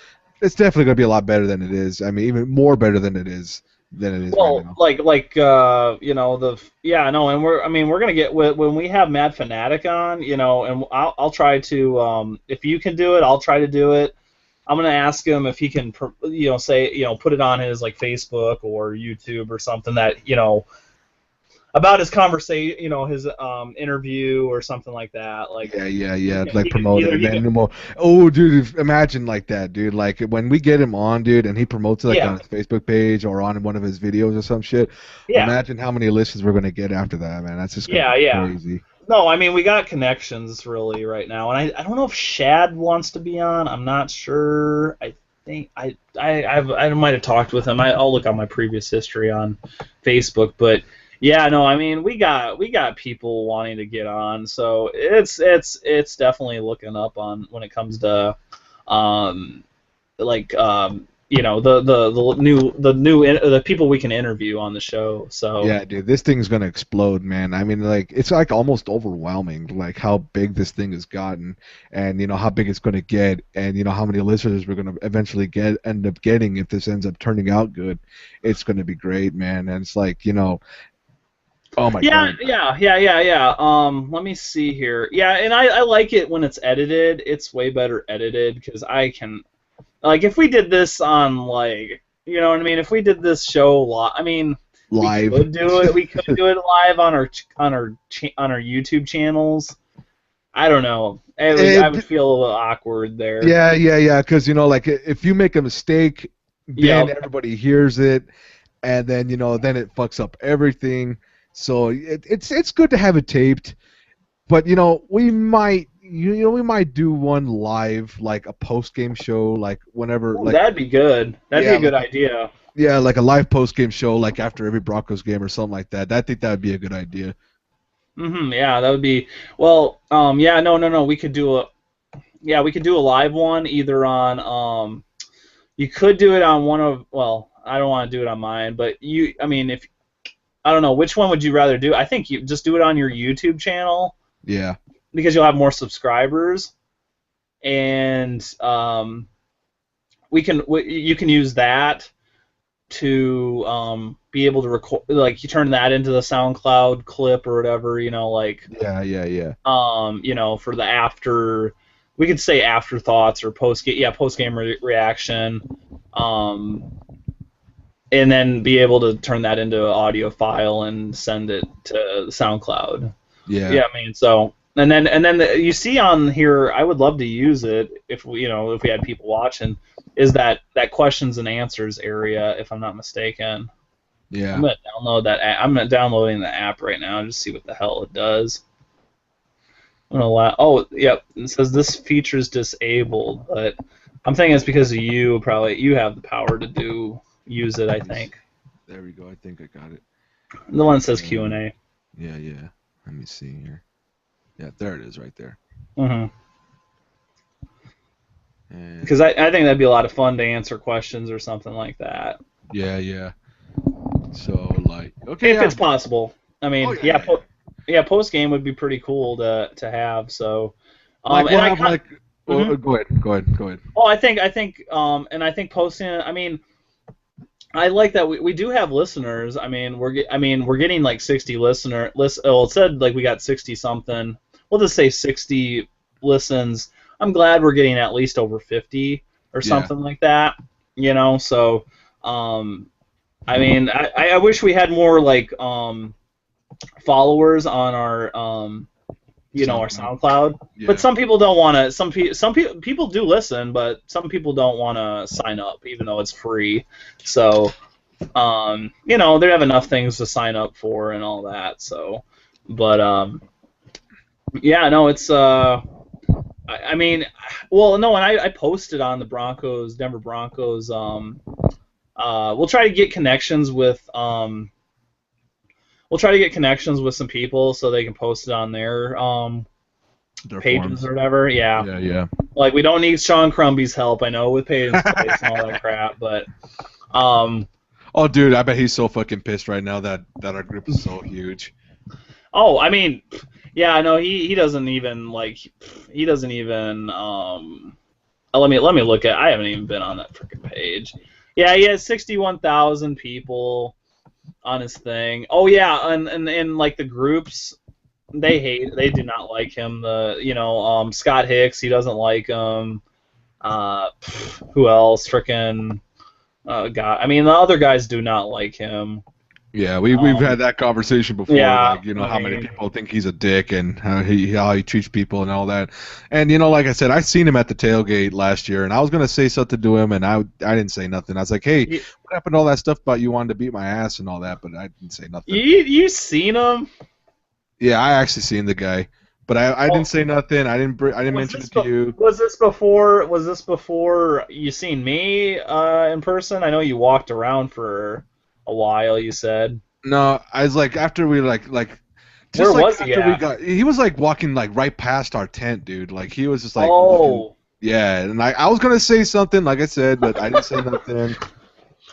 It's definitely going to be a lot better than it is. I mean, even more better than it is right Well, now. yeah, no, and we're gonna get when we have Mad Fanatic on, and I'll try to, if you can do it, I'll try to do it. I'm gonna ask him if he can, say, put it on his like Facebook or YouTube or something that, about his conversation, his interview or something like that. Like Yeah. Like he can promote it, either and he then can, oh, dude, imagine like that, dude. Like when we get him on, dude, and he promotes it like yeah, on his Facebook page or on one of his videos or some shit. yeah, Imagine how many listens we're gonna get after that, man. That's just gonna be yeah. crazy. No, I mean we got connections really right now, and I don't know if Shad wants to be on. I'm not sure. I think I might have talked with him. I'll look on my previous history on Facebook, but yeah, no, I mean we got people wanting to get on, so it's definitely looking up on when it comes to um like the people we can interview on the show. So Yeah, dude, this thing's gonna explode, man. I mean, like, it's like almost overwhelming, like how big this thing has gotten, and how big it's gonna get, and how many listeners we're gonna eventually end up getting if this ends up turning out good. It's gonna be great, man. And it's like, oh my yeah, God. yeah. Let me see here. Yeah, and I like it when it's edited. It's way better edited because I can, like, if we did this on, like, you know what I mean? If we did this show live, I mean, we Live. could do it. We could do it live on our YouTube channels. I don't know. I would feel a little awkward there. Yeah. Because like if you make a mistake, then Yep. everybody hears it, and then then it fucks up everything. So it's good to have it taped, but we might we might do one live, like a post game show, like whenever, Ooh, like, that'd be good. That'd be a good idea. yeah, like a live post game show, like after every Broncos game or something like that. I think that would be a good idea. Yeah, that would be well. Yeah, no. We could do a live one either on You could do it on one of, well, I don't want to do it on mine, but I mean, if I don't know, which one would you rather do? I think you just do it on your YouTube channel Yeah. because you'll have more subscribers, and you can use that to be able to record, like, you turn that into the SoundCloud clip or whatever, like Yeah. for the after, we could say afterthoughts or post game reaction, and then be able to turn that into an audio file and send it to SoundCloud. Yeah. I mean, so and then you see on here, I would love to use it if we had people watching, is that questions and answers area, if I'm not mistaken. Yeah. I'm gonna download that. I'm downloading the app right now and just see what the hell it does. I'm gonna oh, yep. It says this feature is disabled, but I'm thinking it's because of you. Probably you have the power to use it. I think. There we go. I think I got it. The one that says Q&A. Yeah. Let me see here. Yeah, there it is, right there. Mm-hmm. And Because I think that'd be a lot of fun to answer questions or something like that. yeah. So, like, okay, If it's possible. I mean, Oh, yeah. Post game would be pretty cool to have. So, Like, and we'll I have, like, go ahead. Oh, I think, and I think posting. I mean, I like that we do have listeners. I mean, we're getting like 60 listener. Oh, it said like we got 60 something. We'll just say 60 listens. I'm glad we're getting at least over 50 or something like that. So, I mean, I wish we had more like followers on our our SoundCloud. Yeah. But some people don't want to. Some people do listen, but some people don't want to sign up, even though it's free. So, they have enough things to sign up for and all that. So, but yeah, no, it's I mean, well, no, and I posted on the Denver Broncos. We'll try to get connections with some people so they can post it on their pages forms or whatever. Yeah. Like, we don't need Sean Crumby's help, I know, with Peyton's place and all that crap, but Oh, dude, I bet he's so fucking pissed right now that our group is so huge. oh, I mean, yeah, I know he doesn't even let me look at. I haven't even been on that freaking page. Yeah, he has 61,000 people on his thing. Oh yeah, and like the groups, they do not like him. Scott Hicks, he doesn't like him. Who else? Frickin' God. I mean, the other guys do not like him. Yeah, we've had that conversation before. Yeah, like, how many people think he's a dick and how he treats people and all that. And like I said, I seen him at the tailgate last year, and I was gonna say something to him, and I didn't say nothing. I was like, hey, what happened to all that stuff about you wanted to beat my ass and all that? But I didn't say nothing. You seen him? Yeah, I actually seen the guy, But I Oh, didn't say nothing. I didn't was mention this it to you. was this before you seen me in person? I know you walked around for a while. You said. No, I was like after we Where just like was he after we at? got he was like walking like right past our tent, dude. Like he was just like walking. Oh. Yeah, and I was gonna say something like I said, but I didn't say nothing.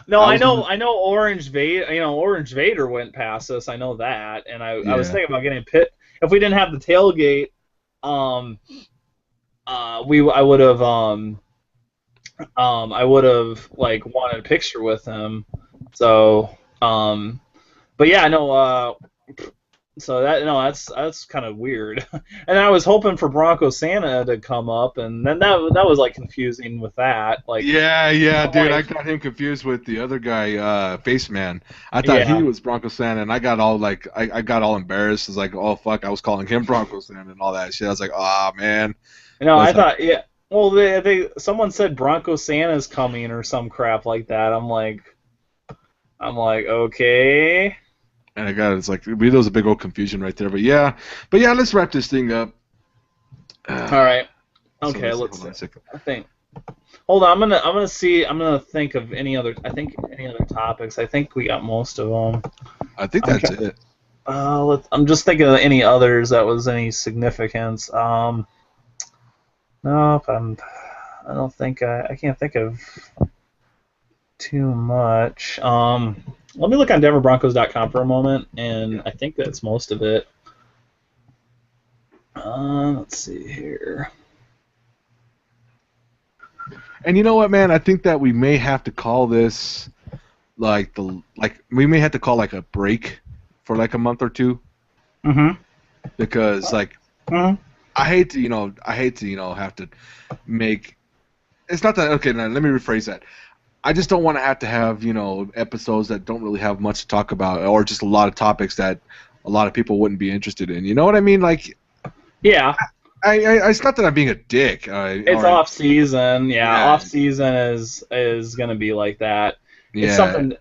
No, I was gonna. I know Orange Vader. You know, Orange Vader went past us. I know that, and I was Yeah. thinking about getting pit. If we didn't have the tailgate, um, I would have like wanted a picture with him. So, but yeah, no, so that no, that's kind of weird. And I was hoping for Bronco Santa to come up, and then that was like confusing with that. Like, Yeah, yeah, I'm dude. I like, got him confused with the other guy, Face Man. I thought he yeah, was Bronco Santa, and I got all like, I got all embarrassed. It's like, oh fuck, I was calling him Bronco Santa and all that shit. I was like, oh man. no, But I it's like, thought, yeah. Well, they someone said Bronco Santa's coming or some crap like that. I'm like, okay. and I got it's like, there was a big old confusion right there. But yeah, let's wrap this thing up. All right. So Okay, let's see. let's Hold see. on a second. I think. Hold on, I'm gonna think of any other. I think any other topics. I think we got most of them. I think I'm that's try- it. I'm just thinking of any others that was any significance. Nope. I don't think I can't think of too much. Let me look on DenverBroncos.com for a moment, and I think that's most of it. Let's see here. And you know what, man? I think that we may have to call this we may have to call like a break for like a month or two Mm-hmm. because like Mm-hmm. I hate to have to make. It's not that okay. Now let me rephrase that. I just don't want to have episodes that don't really have much to talk about or just a lot of topics that a lot of people wouldn't be interested in. You know what I mean? Like Yeah, it's not that I'm being a dick. it's Or off season. Yeah, yeah, off season is gonna be like that. It's yeah. something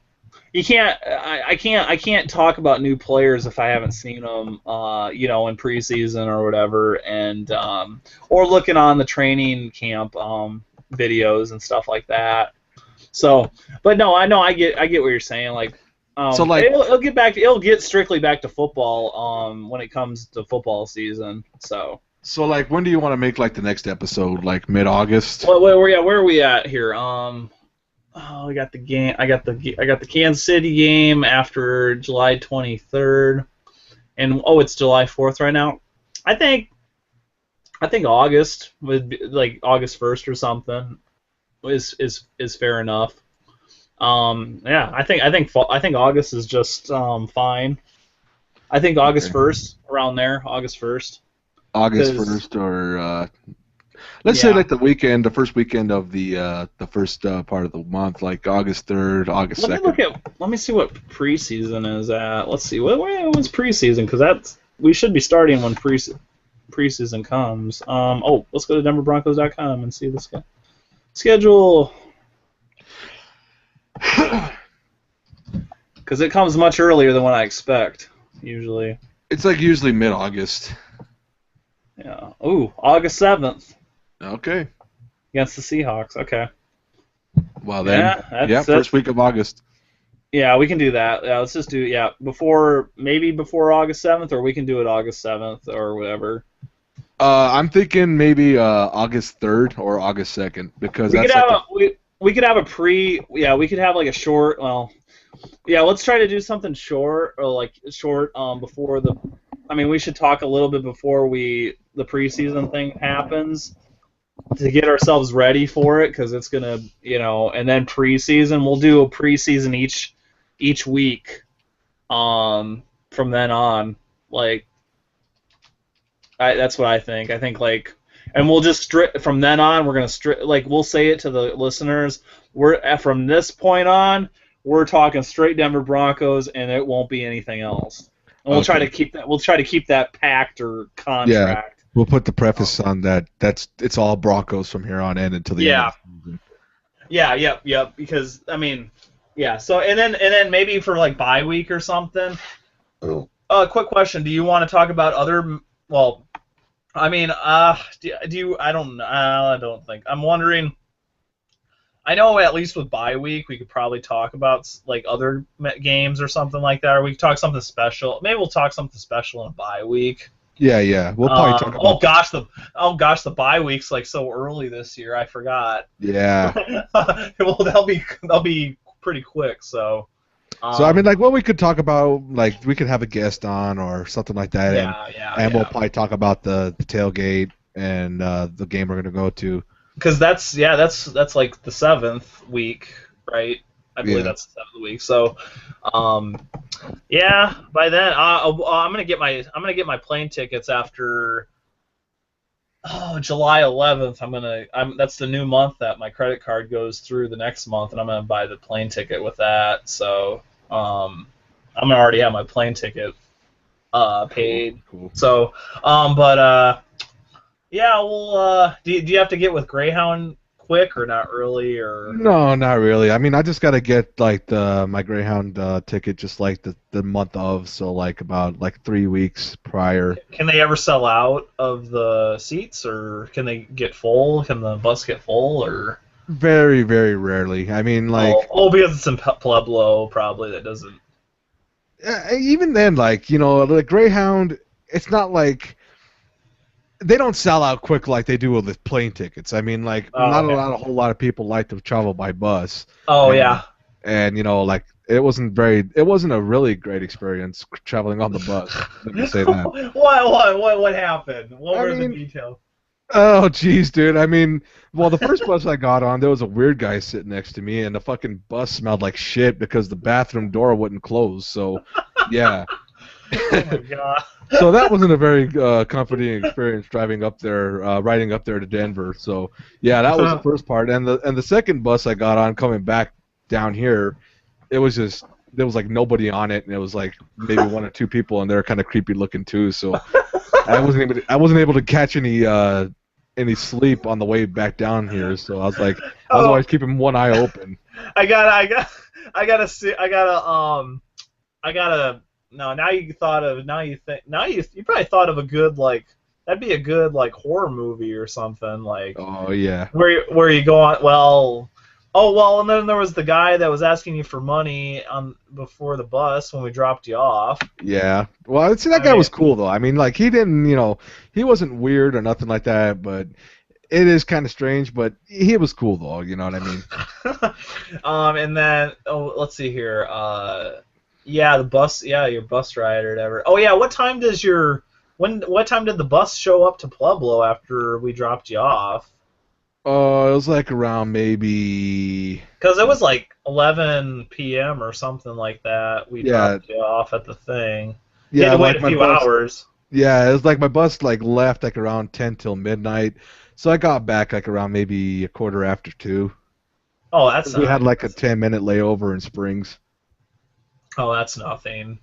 you can't. I can't talk about new players if I haven't seen them. In preseason or whatever, and or looking on the training camp videos and stuff like that. So, but no, I know I get what you're saying. Like, So like it'll get strictly back to football when it comes to football season. So. when do you want to make like the next episode? Like mid-August? Where are we at here? We got the game. I got the Kansas City game after July 23rd, and it's July 4th right now. I think August would be like August 1st or something is fair enough. Yeah, I think August is just fine. I think August Okay. 1st around there, August 1st. August 'Cause- 1st or let's say Yeah. like the first weekend of the first part of the month, like August 3rd, August Let me 2nd. let me see what preseason is at. Let's see what's preseason because we should be starting when preseason comes. Let's go to DenverBroncos.com and see the schedule because it comes much earlier than what I expect usually. It's like usually mid-August. Yeah. August 7th Okay. against the Seahawks. Okay. Well then, that's first week of August. Yeah, we can do that. Yeah, let's just do before August 7th, or we can do it August 7th or whatever. I'm thinking maybe August 3rd or August 2nd because We could that's have like we could have we could have like a short. Well, yeah, let's try to do something short or like short before the. I mean, we should talk a little bit before the preseason thing happens to get ourselves ready for it because it's gonna and then preseason we'll do a preseason each week from then on like that's what I think. I think like and we'll just from then on we're gonna like we'll say it to the listeners. We're from this point on we're talking straight Denver Broncos and it won't be anything else. And we'll try to keep that. We'll try to keep that pact or contract. We'll put the preface on that. It's all Broncos from here on in until the end of the season. Yeah. Yep. Because I mean, yeah. So and then maybe for like bye week or something. Quick question: do you want to talk about other? Well, I mean, do you? I don't. I don't think. I'm wondering. I know at least with bye week, we could probably talk about like other games or something like that, or we could talk something special. Maybe we'll talk something special in a bye week. Yeah, yeah. We'll probably talk Oh about the. gosh, the bye week's like so early this year. I forgot. Yeah. Well, they'll be pretty quick. So, So I mean, um, like, what we could talk about, like, we could have a guest on or something like that, and yeah, yeah, and we'll yeah. probably talk about the tailgate and the game we're gonna go to. Because that's like the seventh week, right? I believe Yeah. that's the seventh week. So, um, yeah, by then I'm gonna get my plane tickets after July 11th. That's the new month that my credit card goes through the next month, and I'm gonna buy the plane ticket with that. So, I'm gonna already have my plane ticket Cool. paid. Cool. So, but yeah, well, do you have to get with Greyhound quick or not really or? No, not really. I mean, I just gotta get like the my Greyhound ticket just like the month of, so like about like 3 weeks prior. Can they ever sell out of the seats, or can they get full? Can the bus get full, or Very, very rarely. I mean, like because it's in Pueblo, probably that doesn't. even then, like the Greyhound, it's not like they don't sell out quick like they do with the plane tickets. I mean, like Oh, not okay. a whole lot of people like to travel by bus, Oh and yeah. and like it wasn't a really great experience traveling on the bus. Let me say that. What happened? What I were the mean, details? oh jeez, dude. I mean, well, the first bus I got on, there was a weird guy sitting next to me, and the fucking bus smelled like shit because the bathroom door wouldn't close. So, yeah. Oh my god. So that wasn't a very comforting experience driving up there, riding up there to Denver. So yeah, that was the first part, and the second bus I got on coming back down here, it was just there was like nobody on it, and it was like maybe one or two people, and they're kind of creepy looking too. So I wasn't able to catch any sleep on the way back down here. So I was Oh, always keeping one eye open. I gotta see. I gotta. No, now you thought of. Now you think. Now you probably thought of a good like. That'd be a good like horror movie or something like Oh yeah. where you go on. Well, oh well, and then there was the guy that was asking you for money on before the bus when we dropped you off. Yeah. Well, see, that I guy mean, was cool though. I mean, like he didn't, he wasn't weird or nothing like that. But it is kind of strange. But he was cool though. You know what I mean? and then let's see here. Yeah, the bus. Yeah, your bus ride or whatever. Oh yeah, what time does your what time did the bus show up to Pueblo after we dropped you off? Oh, it was like around maybe. Because it was like 11 p.m. or something like that. We Yeah, dropped you off at the thing. You had yeah, to wait like a my few bus. hours. Yeah, it was like my bus like left like around 10 till midnight. So I got back like around maybe a quarter after 2. Oh, that's We not. had like a 10-minute layover in Springs. Oh, that's nothing.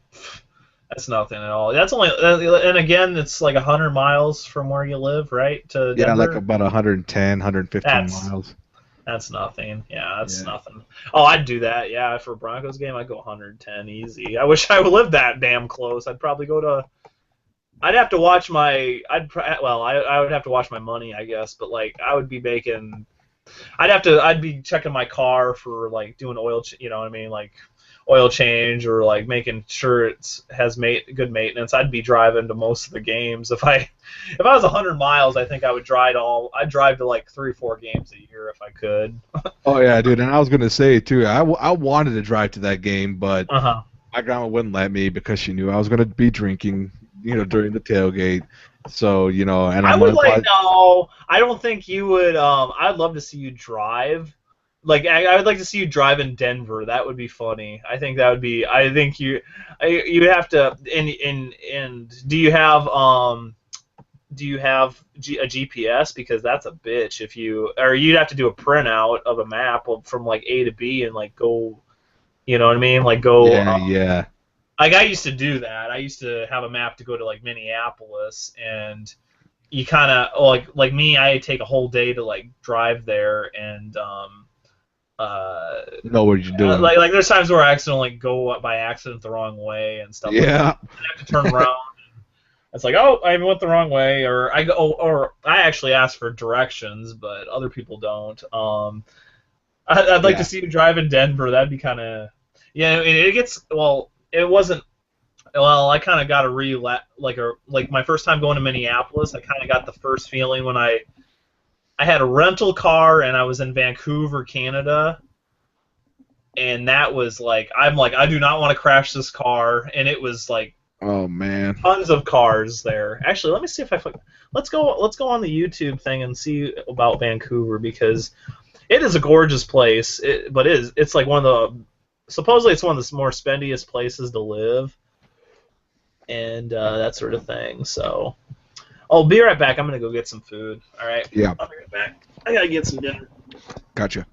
That's nothing at all. That's only, and again, it's like 100 miles from where you live, right, to Yeah, like Denver. about 110, 115 That's miles. That's nothing. Yeah, that's Yeah. nothing. Oh, I'd do that. Yeah, for a Broncos game, I'd go 110 easy. I wish I would live that damn close. I'd probably go to. I'd have to watch my. I would have to watch my money, I guess. But like, I would be making. I'd have to. I'd be checking my car for like doing oil. You know what I mean? Like oil change or like making sure it has good maintenance. I'd be driving to most of the games. If I was 100 miles, I think I would drive I'd drive to like 3 or 4 games a year if I could. Oh yeah, dude, and I was gonna say too. I wanted to drive to that game, but Uh huh. my grandma wouldn't let me because she knew I was gonna be drinking, during the tailgate. So, and I I'm would like, like no. I don't think you would. I'd love to see you drive. Like I would like to see you drive in Denver. That would be funny. I think that would be. I think you have to. And do you have a GPS, because that's a bitch if you, or you'd have to do a printout of a map from like A to B and like go. You know what I mean? Like go. yeah, yeah, Like I used to do that. I used to have a map to go to like Minneapolis, and you kind of like me. I take a whole day to like drive there, and uh, know what you're doing. like there's times where I accidentally go by accident the wrong way and stuff like that. Yeah, I have to turn around. It's like, oh, I went the wrong way, or or I actually ask for directions, but other people don't. I'd like to Yeah. see you drive in Denver. That'd be kind of, yeah. It gets well. It wasn't. Well, I kind of got like my first time going to Minneapolis. I kind of got the first feeling when I had a rental car and I was in Vancouver, Canada, and that was like I'm like I do not want to crash this car, and it was like Oh man. tons of cars there. Actually, let me see if let's go on the YouTube thing and see about Vancouver because it is a gorgeous place. It's like one of the supposedly it's one of the more spendiest places to live and that sort of thing. So I'll be right back. I'm gonna go get some food. All right. Yeah. I'll be right back. I gotta get some dinner. Gotcha.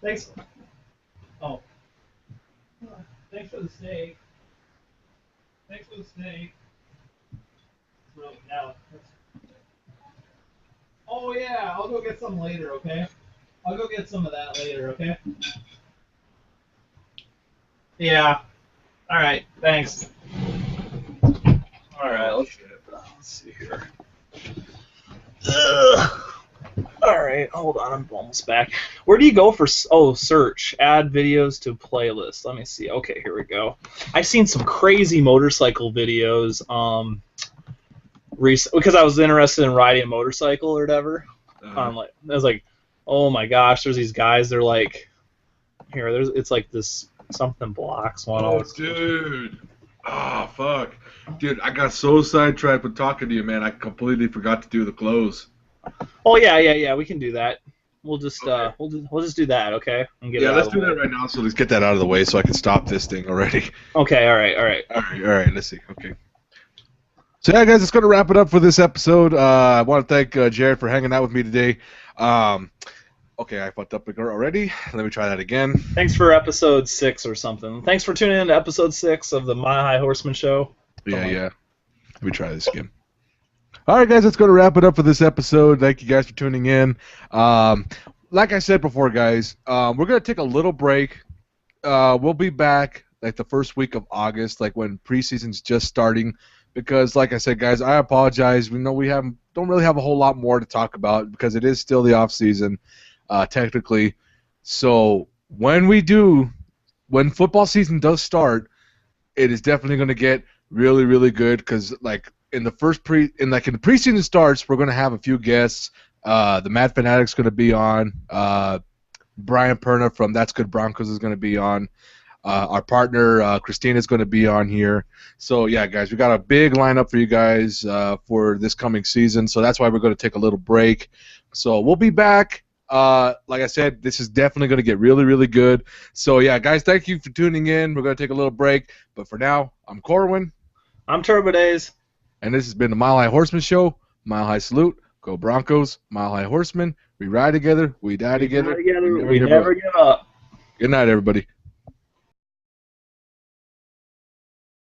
Thanks. Oh. Thanks for the steak. Thanks for the steak. Really, now. Oh yeah, I'll go get some later, okay? I'll go get some of that later, okay? Yeah. All right. Thanks. All right. Let's see here. Ugh. All right. Hold on. I'm almost back. Where do you go for? Oh, search. Add videos to playlist. Let me see. Okay, here we go. I've seen some crazy motorcycle videos. Because I was interested in riding a motorcycle or whatever. I was like, oh my gosh, there's these guys. They're like, it's like this something blocks one. Oh, dude. Oh, fuck. Dude, I got so sidetracked with talking to you, man. I completely forgot to do the close. Oh yeah. We can do that. We'll just we'll just do that, okay? And get let's do that right now. So let's get that out of the way so I can stop this thing already. Okay. All right. Let's see. Okay. So yeah, guys, it's going to wrap it up for this episode. I want to thank Jared for hanging out with me today. Okay, I fucked up already. Let me try that again. Thanks for episode 6 or something. Thanks for tuning in to episode 6 of the Mile High Horseman Show. Yeah. Let me try this again. All right, guys, that's going to wrap it up for this episode. Thank you guys for tuning in. Like I said before, guys, we're going to take a little break. We'll be back like the first week of August, like when preseason's just starting. Because, like I said, guys, I apologize. We know we don't really have a whole lot more to talk about because it is still the off season, technically. So when football season does start, it is definitely going to get really, really good. Because like in the preseason starts, we're going to have a few guests. The Mad Fanatic's going to be on. Brian Perna from That's Good Broncos is going to be on. Our partner, Christina, is going to be on here. So, yeah, guys, we got a big lineup for you guys for this coming season. So that's why we're going to take a little break. So we'll be back. Like I said, this is definitely going to get really, really good. So, yeah, guys, thank you for tuning in. We're going to take a little break. But for now, I'm Corwin. I'm Turbo Days. And this has been the Mile High Horseman Show. Mile High Salute. Go Broncos. Mile High Horsemen. We ride together. We die together. We never give up. Good night, everybody.